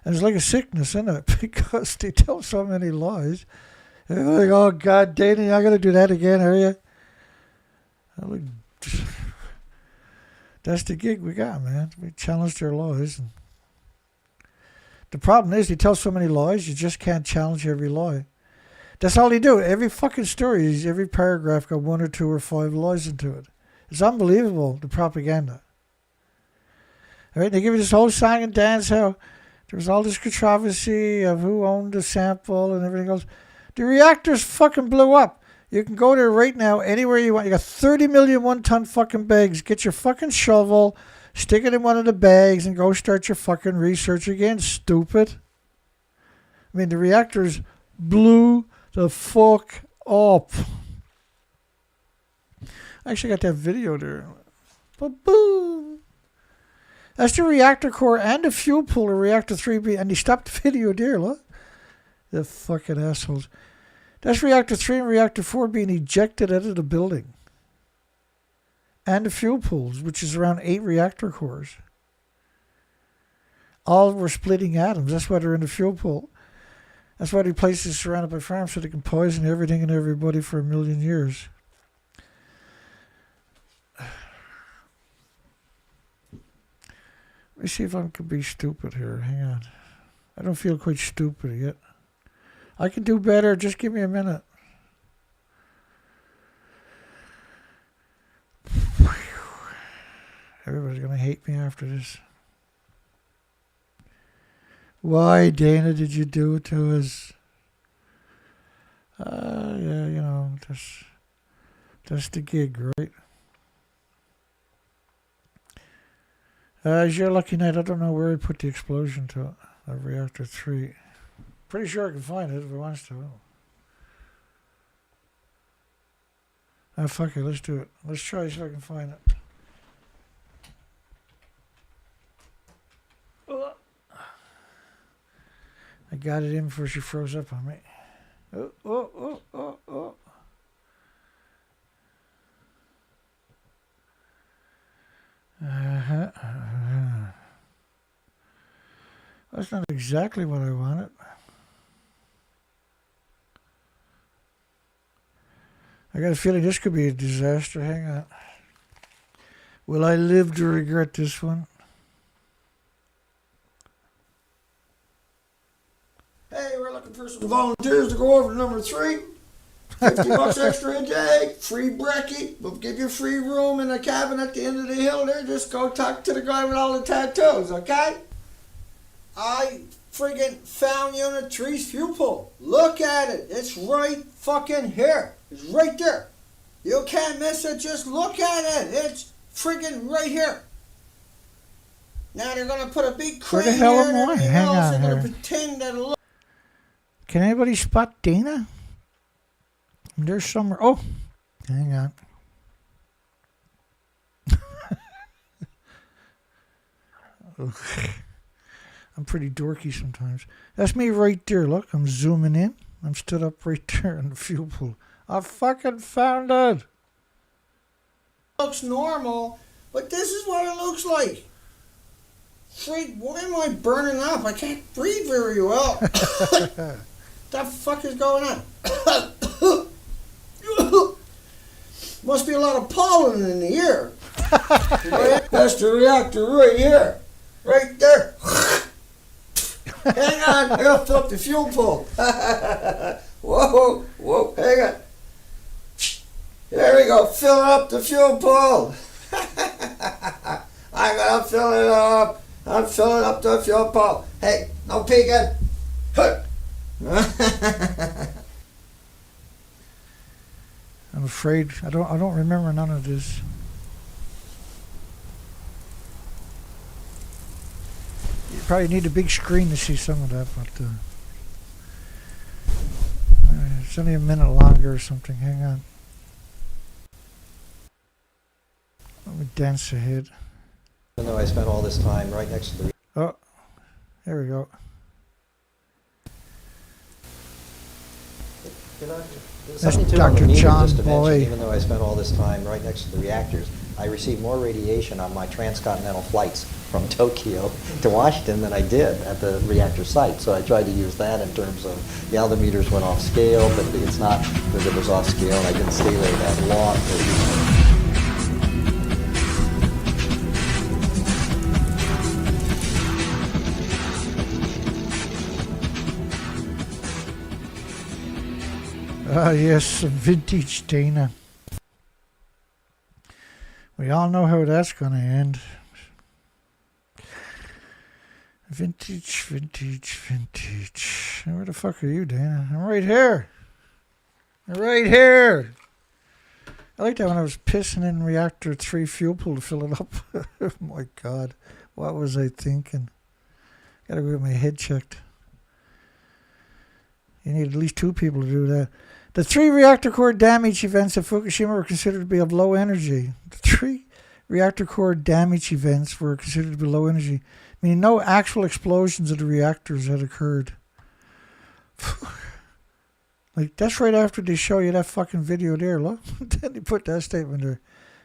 And it's like a sickness, isn't it? Because they tell so many lies. They're like, oh God, Dana, you're not going to do that again, are you? I'm like, that's the gig we got, man. We challenge their lies. And the problem is they tell so many lies, you just can't challenge every lie. That's all they do. Every fucking story, every paragraph got 1 or 2 or 5 lies into it. It's unbelievable, the propaganda. All right, they give you this whole song and dance how there was all this controversy of who owned the sample and everything else. The reactors fucking blew up. You can go there right now, anywhere you want. You got 30 million one-ton fucking bags. Get your fucking shovel, stick it in one of the bags, and go start your fucking research again, stupid. I mean, the reactors blew the fuck up. I actually got that video there. Boom. That's the reactor core and the fuel pool of reactor 3B. And they stopped the video there, look. The fucking assholes. That's reactor 3 and reactor 4 being ejected out of the building. And the fuel pools, which is around 8 reactor cores. All were splitting atoms. That's why they're in the fuel pool. That's why the place is surrounded by farms, so they can poison everything and everybody for 1 million years. Let me see if I can be stupid here. Hang on. I don't feel quite stupid yet. I can do better. Just give me a minute. Everybody's going to hate me after this. Why, Dana, did you do it to us? Yeah, you know, that's the gig, right? As your lucky night, I don't know where he put the explosion to of reactor 3. Pretty sure I can find it if he wants to. Ah, fuck it, let's do it. Let's try so I can find it. I got it in before she froze up on me. Oh. That's not exactly what I wanted. I got a feeling this could be a disaster. Hang on. Will I live to regret this one? Hey, we're looking for some volunteers to go over to number 3. $50 extra a day, free brekkie. We'll give you free room in a cabin at the end of the hill there. Just go talk to the guy with all the tattoos, okay? I friggin' found Unit 3's fuel pool. Look at it. It's right fucking here. It's right there. You can't miss it. Just look at it. It's friggin' right here. Now they're gonna put a big crane Where the hell here am and I? everything Hang else. on They're gonna here. pretend that it looks. Can anybody spot Dana? There's somewhere. Oh, hang on. I'm pretty dorky sometimes. That's me right there. Look, I'm zooming in. I'm stood up right there in the fuel pool. I fucking found it. Looks normal, but this is what it looks like. Frig, why am I burning up? I can't breathe very well. The fuck is going on? Must be a lot of pollen in the air. That's the reactor right here. Right there. Hang on, I gotta fill up the fuel pool. Whoa, hang on. There we go, fill up the fuel pool. I gotta fill it up. I'm filling up the fuel pool. Hey, no peeking. I'm afraid I don't remember none of this. You probably need a big screen to see some of that, but it's only a minute longer or something. Hang on. Let me dance ahead. Even though I spent all this time right next to the... Oh, there we go. You know, That's something too on the Dr. meter John just to mention, Boy. even though I spent all this time right next to the reactors, I received more radiation on my transcontinental flights from Tokyo to Washington than I did at the reactor site. So I tried to use that in terms of, the meters went off scale, but it's not because it was off scale and I didn't stay there that long. Ah, yes, some vintage Dana. We all know how that's going to end. Vintage. Where the fuck are you, Dana? I'm right here. Right here. I like that when I was pissing in reactor 3 fuel pool to fill it up. Oh my God. What was I thinking? Gotta go get my head checked. You need at least 2 people to do that. The 3 reactor core damage events at Fukushima were considered to be of low energy. The 3 reactor core damage events were considered to be low energy, meaning no actual explosions of the reactors had occurred. Like, that's right after they show you that fucking video there, look. Then they put that statement there.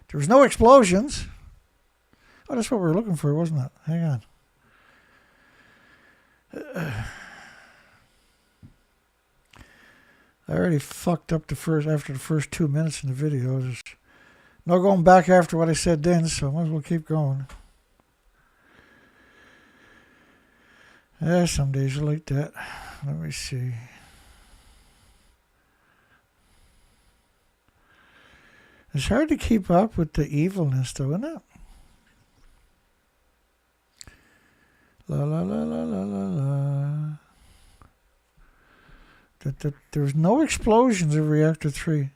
There was no explosions. Oh, that's what we were looking for, wasn't it? Hang on. I already fucked up after the first 2 minutes in the video. There's no going back after what I said then, so I might as well keep going. Yeah, some days are like that. Let me see. It's hard to keep up with the evilness, though, isn't it? La la la la la la la. There's no explosions in reactor 3.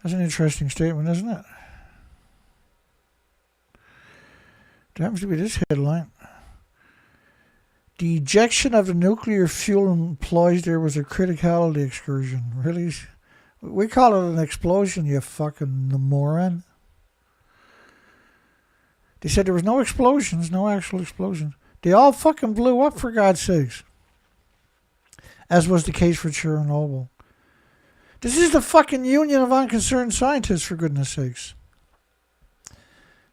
That's an interesting statement, isn't it? There happens to be this headline. The ejection of the nuclear fuel implies there was a criticality excursion. Really? We call it an explosion, you fucking moron. They said there was no explosions, no actual explosions. They all fucking blew up, for God's sakes. As was the case for Chernobyl. This is the fucking Union of Unconcerned Scientists, for goodness sakes.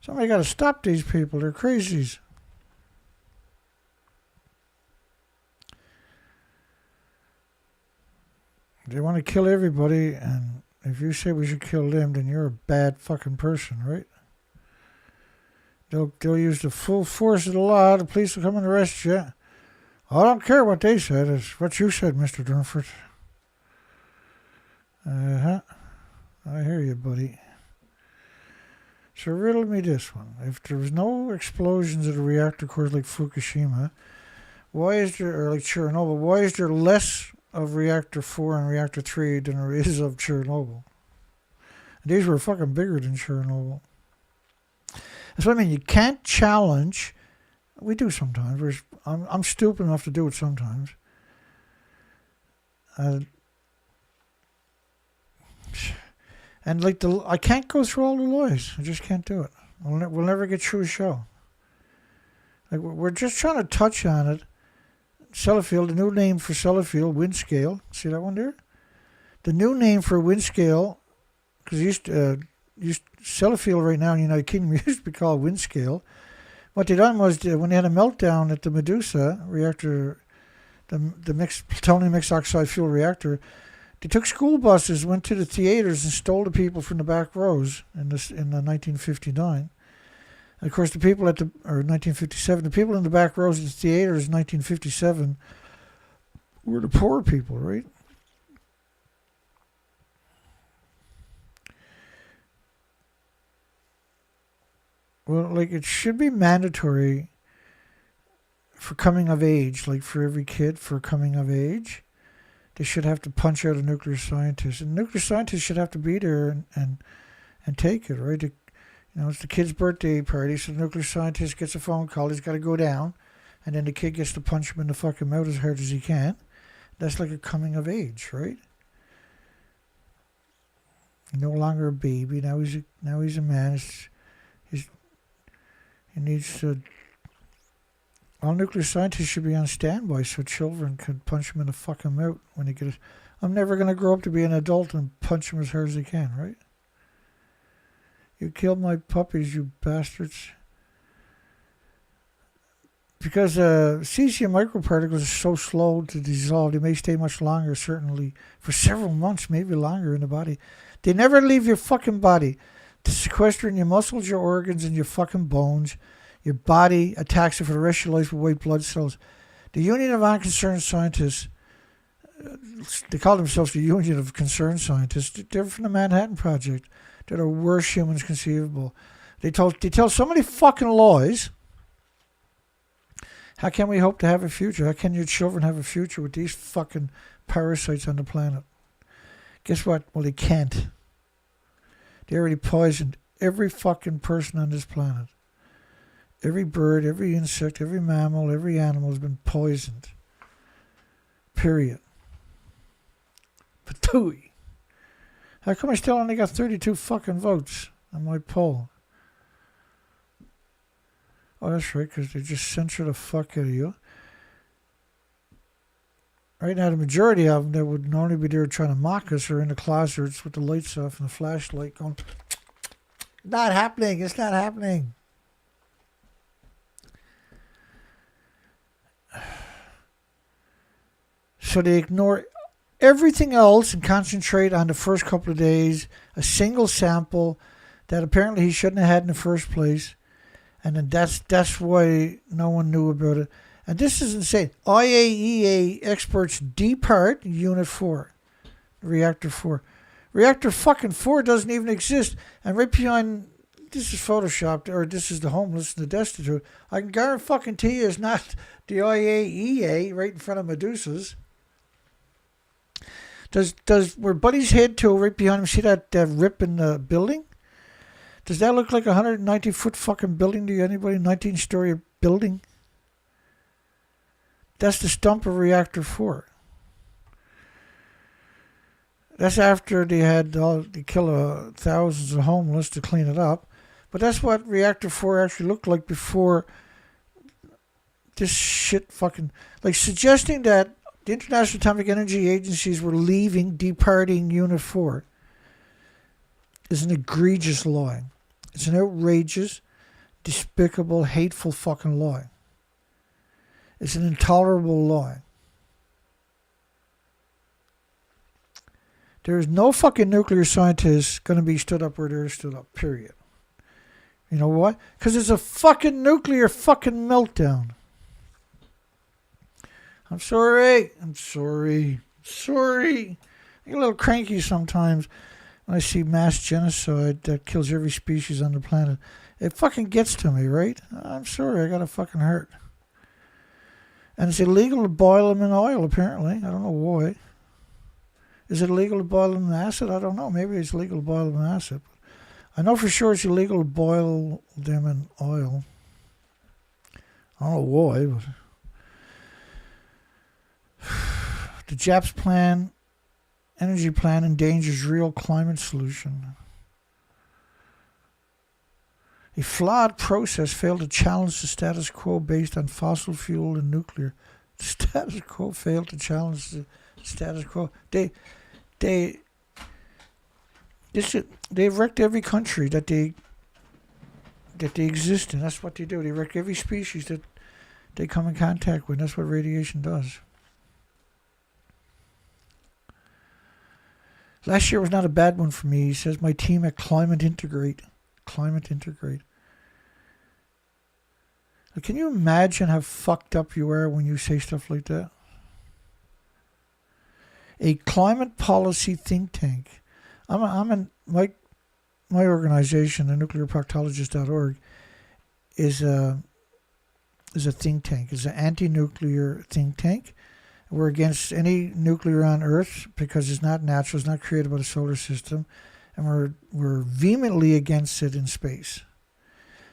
Somebody got to stop these people. They're crazies. They want to kill everybody, and if you say we should kill them, then you're a bad fucking person, right? They'll use the full force of the law. The police will come and arrest you. I don't care what they said. It's what you said, Mr. Durnford. Uh-huh. I hear you, buddy. So riddle me this one. If there was no explosions at a reactor cores like Fukushima, why is there, or like Chernobyl, why is there less of reactor 4 and reactor 3 than there is of Chernobyl? And these were fucking bigger than Chernobyl. That's what I mean. You can't challenge. We do sometimes. I'm stupid enough to do it sometimes. And like I can't go through all the lies. I just can't do it. We'll never get through a show. Like we're just trying to touch on it. Sellafield, the new name for Sellafield, wind scale. See that one there? The new name for wind scale, because Sellafield right now in the United Kingdom used to be called wind scale. What they done was when they had a meltdown at the Medusa reactor, the mixed plutonium mixed oxide fuel reactor, they took school buses, went to the theaters, and stole the people from the back rows in 1959. And of course, the people 1957, the people in the back rows of the theaters in 1957 were the poor people, right? Well, like it should be mandatory for coming of age, like for every kid for coming of age. They should have to punch out a nuclear scientist. And nuclear scientists should have to be there and take it, right? It's the kid's birthday party, so the nuclear scientist gets a phone call. He's got to go down, and then the kid gets to punch him in the fucking mouth as hard as he can. That's like a coming of age, right? No longer a baby. Now he's a man. He needs to. All nuclear scientists should be on standby so children can punch him in the fucking mouth when they get it. I'm never going to grow up to be an adult and punch him as hard as I can, right? You killed my puppies, you bastards. Because cesium microparticles are so slow to dissolve, they may stay much longer, certainly, for several months, maybe longer in the body. They never leave your fucking body. To sequester in your muscles, your organs, and your fucking bones. Your body attacks it for the rest of your life with white blood cells. The Union of Unconcerned Scientists, they call themselves the Union of Concerned Scientists. They're from the Manhattan Project. They're the worst humans conceivable. They tell so many fucking lies. How can we hope to have a future? How can your children have a future with these fucking parasites on the planet? Guess what? Well, they can't. They already poisoned every fucking person on this planet. Every bird, every insect, every mammal, every animal has been poisoned. Period. Patooey. How come I still only got 32 fucking votes on my poll? Oh, that's right, because they just censor the fuck out of you. Right now, the majority of them that would normally be there trying to mock us are in the closets with the lights off and the flashlight going, not happening, it's not happening. So they ignore everything else and concentrate on the first couple of days, a single sample that apparently he shouldn't have had in the first place. And then that's why no one knew about it. And this is insane. IAEA experts depart Unit 4, Reactor 4. Reactor fucking 4 doesn't even exist. And right behind, this is photoshopped, or this is the homeless and the destitute. I can guarantee you it's not the IAEA right in front of Medusa's. Does where Buddy's head to right behind him, see that rip in the building? Does that look like a 190-foot fucking building to you? Anybody? 19-story building? That's the stump of reactor 4. That's after they kill thousands of homeless to clean it up. But that's what reactor 4 actually looked like before this shit fucking... Like, suggesting that the International Atomic Energy Agencies were departing Unit 4 is an egregious lie. It's an outrageous, despicable, hateful fucking lie. It's an intolerable lie. There is no fucking nuclear scientist going to be stood up where they're stood up, period. You know what? Because it's a fucking nuclear fucking meltdown. I'm sorry. I get a little cranky sometimes when I see mass genocide that kills every species on the planet. It fucking gets to me, right? I'm sorry, I got a fucking hurt. And it's illegal to boil them in oil, apparently. I don't know why. Is it illegal to boil them in acid? I don't know. Maybe it's legal to boil them in acid. I know for sure it's illegal to boil them in oil. I don't know why, but... The Japs' energy plan endangers real climate solution. A flawed process failed to challenge the status quo based on fossil fuel and nuclear. The status quo failed to challenge the status quo. They've wrecked every country that they exist in. That's what they do. They wreck every species that they come in contact with. That's what radiation does. Last year was not a bad one for me. He says my team at Climate Integrate. Can you imagine how fucked up you are when you say stuff like that? A climate policy think tank. My organization, the nuclearproctologist.org, is a think tank. It's an anti-nuclear think tank. We're against any nuclear on Earth because it's not natural, it's not created by the solar system, and we're vehemently against it in space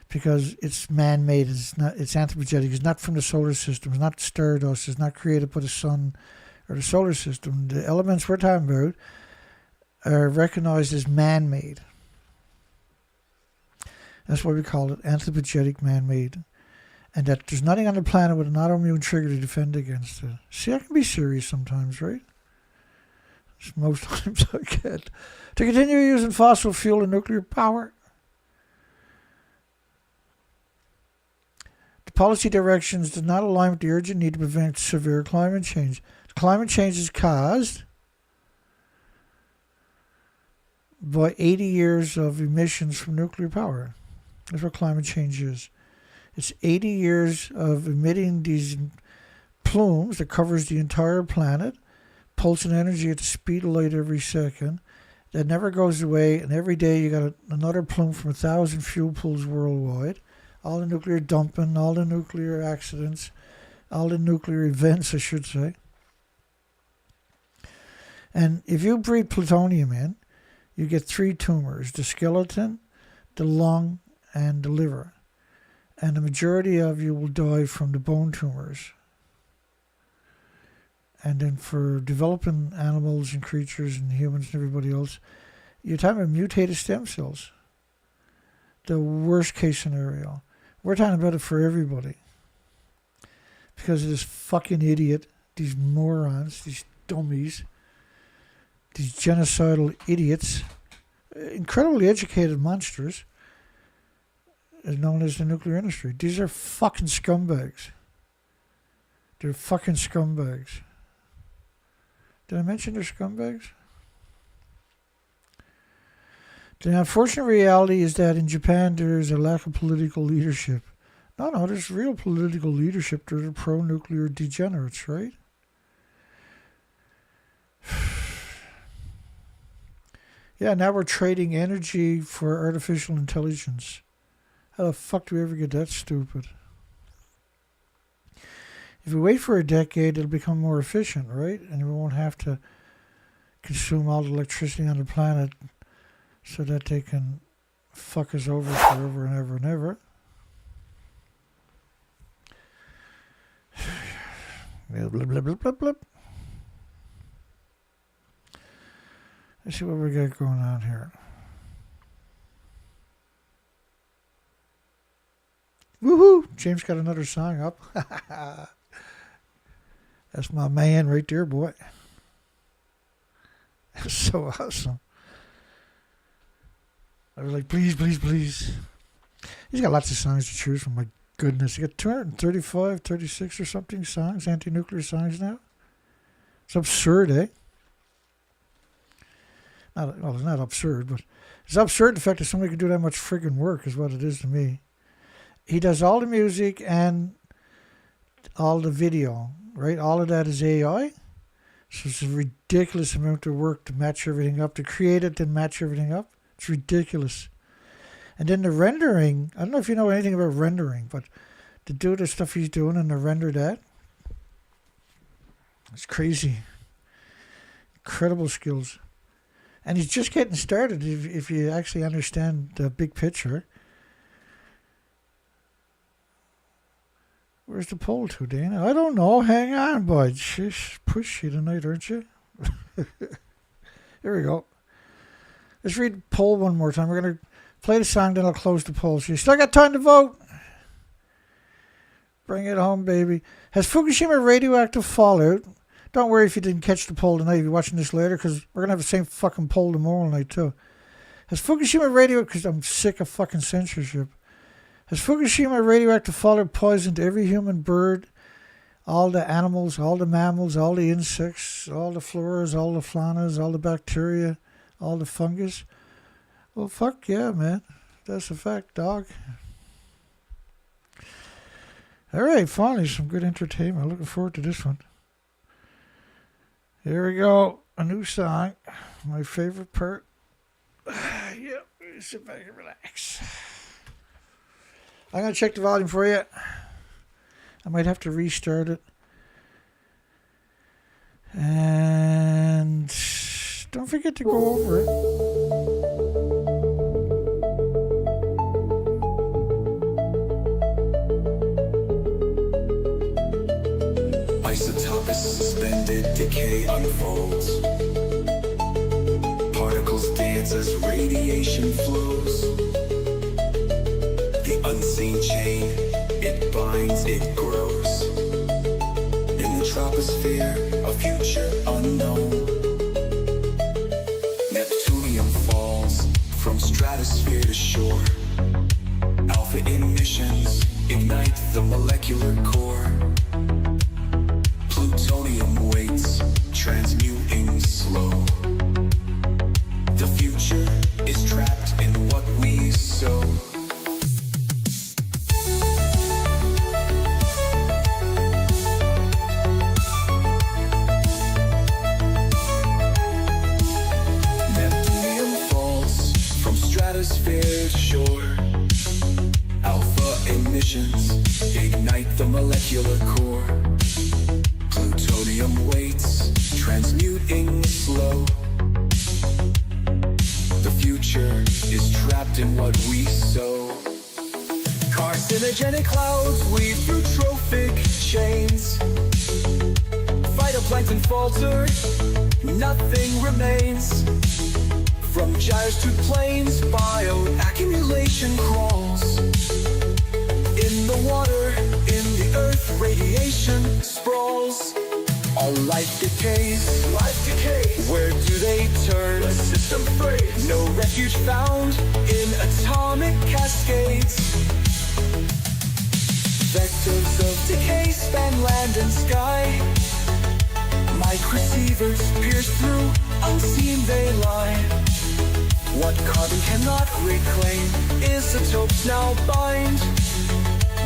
because it's man-made, it's anthropogenic, it's not from the solar system, it's not stardust, it's not created by the sun or the solar system. The elements we're talking about are recognized as man-made. That's why we call it anthropogenic man-made. And that there's nothing on the planet with an autoimmune trigger to defend against it. See, I can be serious sometimes, right? Most times I get. To continue using fossil fuel and nuclear power. The policy directions do not align with the urgent need to prevent severe climate change. Climate change is caused by 80 years of emissions from nuclear power. That's what climate change is. It's 80 years of emitting these plumes that covers the entire planet, pulsing energy at the speed of light every second. That never goes away, and every day you got another plume from 1,000 fuel pools worldwide. All the nuclear dumping, all the nuclear accidents, all the nuclear events, I should say. And if you breathe plutonium in, you get 3 tumors: the skeleton, the lung, and the liver. And the majority of you will die from the bone tumors. And then for developing animals and creatures and humans and everybody else, you're talking about mutated stem cells. The worst case scenario. We're talking about it for everybody. Because of this fucking idiot, these morons, these dummies, these genocidal idiots, incredibly educated monsters, is known as the nuclear industry. These are fucking scumbags. They're fucking scumbags. Did I mention they're scumbags? The unfortunate reality is that in Japan there is a lack of political leadership. No, there's real political leadership. They're the pro-nuclear degenerates, right? Yeah, now we're trading energy for artificial intelligence. How the fuck do we ever get that stupid? If we wait for a decade, it'll become more efficient, right? And we won't have to consume all the electricity on the planet so that they can fuck us over forever and ever and ever. Blah, blah, blah, blah, blah, blah. Let's see what we got going on here. Woohoo! James got another song up. That's my man right there, boy. That's so awesome. I was like, please, please, please. He's got lots of songs to choose from. My goodness. He got 235, 36 or something songs, anti-nuclear songs now. It's absurd, eh? Well, it's not absurd, but it's absurd the fact that somebody could do that much friggin' work is what it is to me. He does all the music and all the video, right? All of that is AI. So it's a ridiculous amount of work to match everything up, to create it and match everything up. It's ridiculous. And then the rendering, I don't know if you know anything about rendering, but to do the stuff he's doing and to render that, it's crazy. Incredible skills. And he's just getting started if you actually understand the big picture. Where's the poll to, Dana? I don't know. Hang on, bud. She's pushy tonight, aren't you? Here we go. Let's read the poll one more time. We're going to play the song, then I'll close the poll. So you still got time to vote. Bring it home, baby. Has Fukushima radioactive fallout? Don't worry if you didn't catch the poll tonight, if you're watching this later, because we're going to have the same fucking poll tomorrow night, too. Has Fukushima radioactive... Because I'm sick of fucking censorship. Has Fukushima radioactive fallout poisoned every human bird, all the animals, all the mammals, all the insects, all the floras, all the faunas, all the bacteria, all the fungus? Well, fuck yeah, man. That's a fact, dog. All right, finally, some good entertainment. Looking forward to this one. Here we go. A new song. My favorite part. Yep. Sit back and relax. I'm going to check the volume for you. I might have to restart it. And don't forget to go over it. Isotopic suspended decay unfolds. Particles dance as radiation flows. The unseen chain, it binds, it grows. In the troposphere, a future unknown. Neptunium falls from stratosphere to shore. Alpha emissions ignite the molecular core. Plutonium waits, transmuting slow. The future is trapped in what we sow. Neptunium falls from stratosphere to shore. Alpha emissions ignite the molecular core. Plutonium waits, transmuting slow. The future is trapped in what we sow. Carcinogenic clouds weave through trophic chains. Phytoplankton falter, nothing remains. From gyres to plains, bioaccumulation crawls. In the water, in the earth, radiation sprawls. All life decays. Where do they turn? The system breaks. No refuge found in atomic cascades. Vectors of decay span land and sky. Microsieverts pierce through, unseen they lie. What carbon cannot reclaim, isotopes now bind.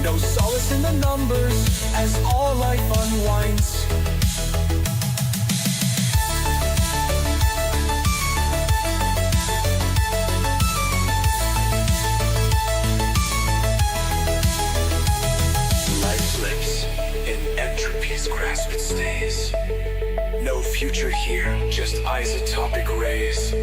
No solace in the numbers as all life unwinds. Life slips, in entropy's grasp it stays. No future here, just isotopic rays.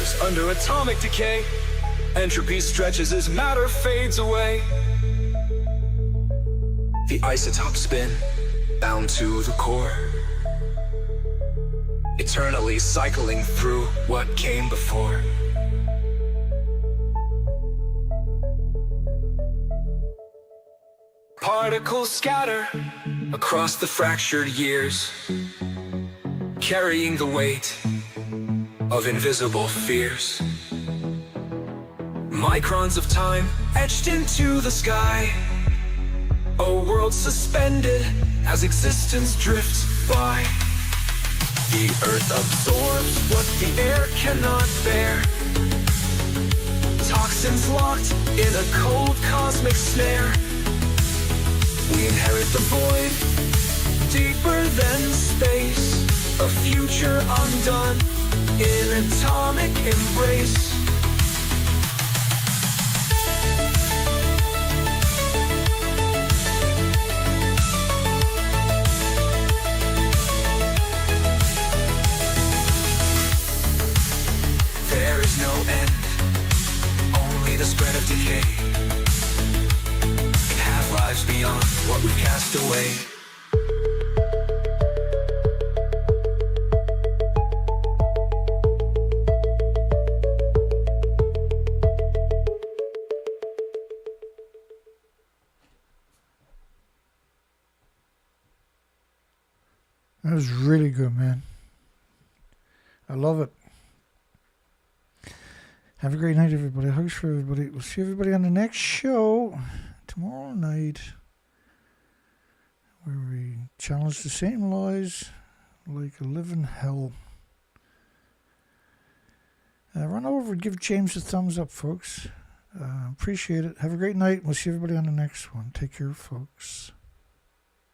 withers under atomic decay. Entropy stretches as matter fades away. The isotopes spin, bound to the core, eternally cycling through what came before. Particles scatter across the fractured years, carrying the weight of invisible fears. Microns of time etched into the sky, a world suspended as existence drifts by. The earth absorbs what the air cannot bear, toxins locked in a cold cosmic snare. We inherit the void, deeper than space, a future undone in atomic embrace. There is no end, only the spread of decay. Can have lives beyond what we've cast away. That was really good, man. I love it. Have a great night, everybody. Hugs for everybody. We'll see everybody on the next show tomorrow night, where we challenge the same lies like a living hell. Run over and give James a thumbs up, folks. Appreciate it. Have a great night. We'll see everybody on the next one. Take care, folks.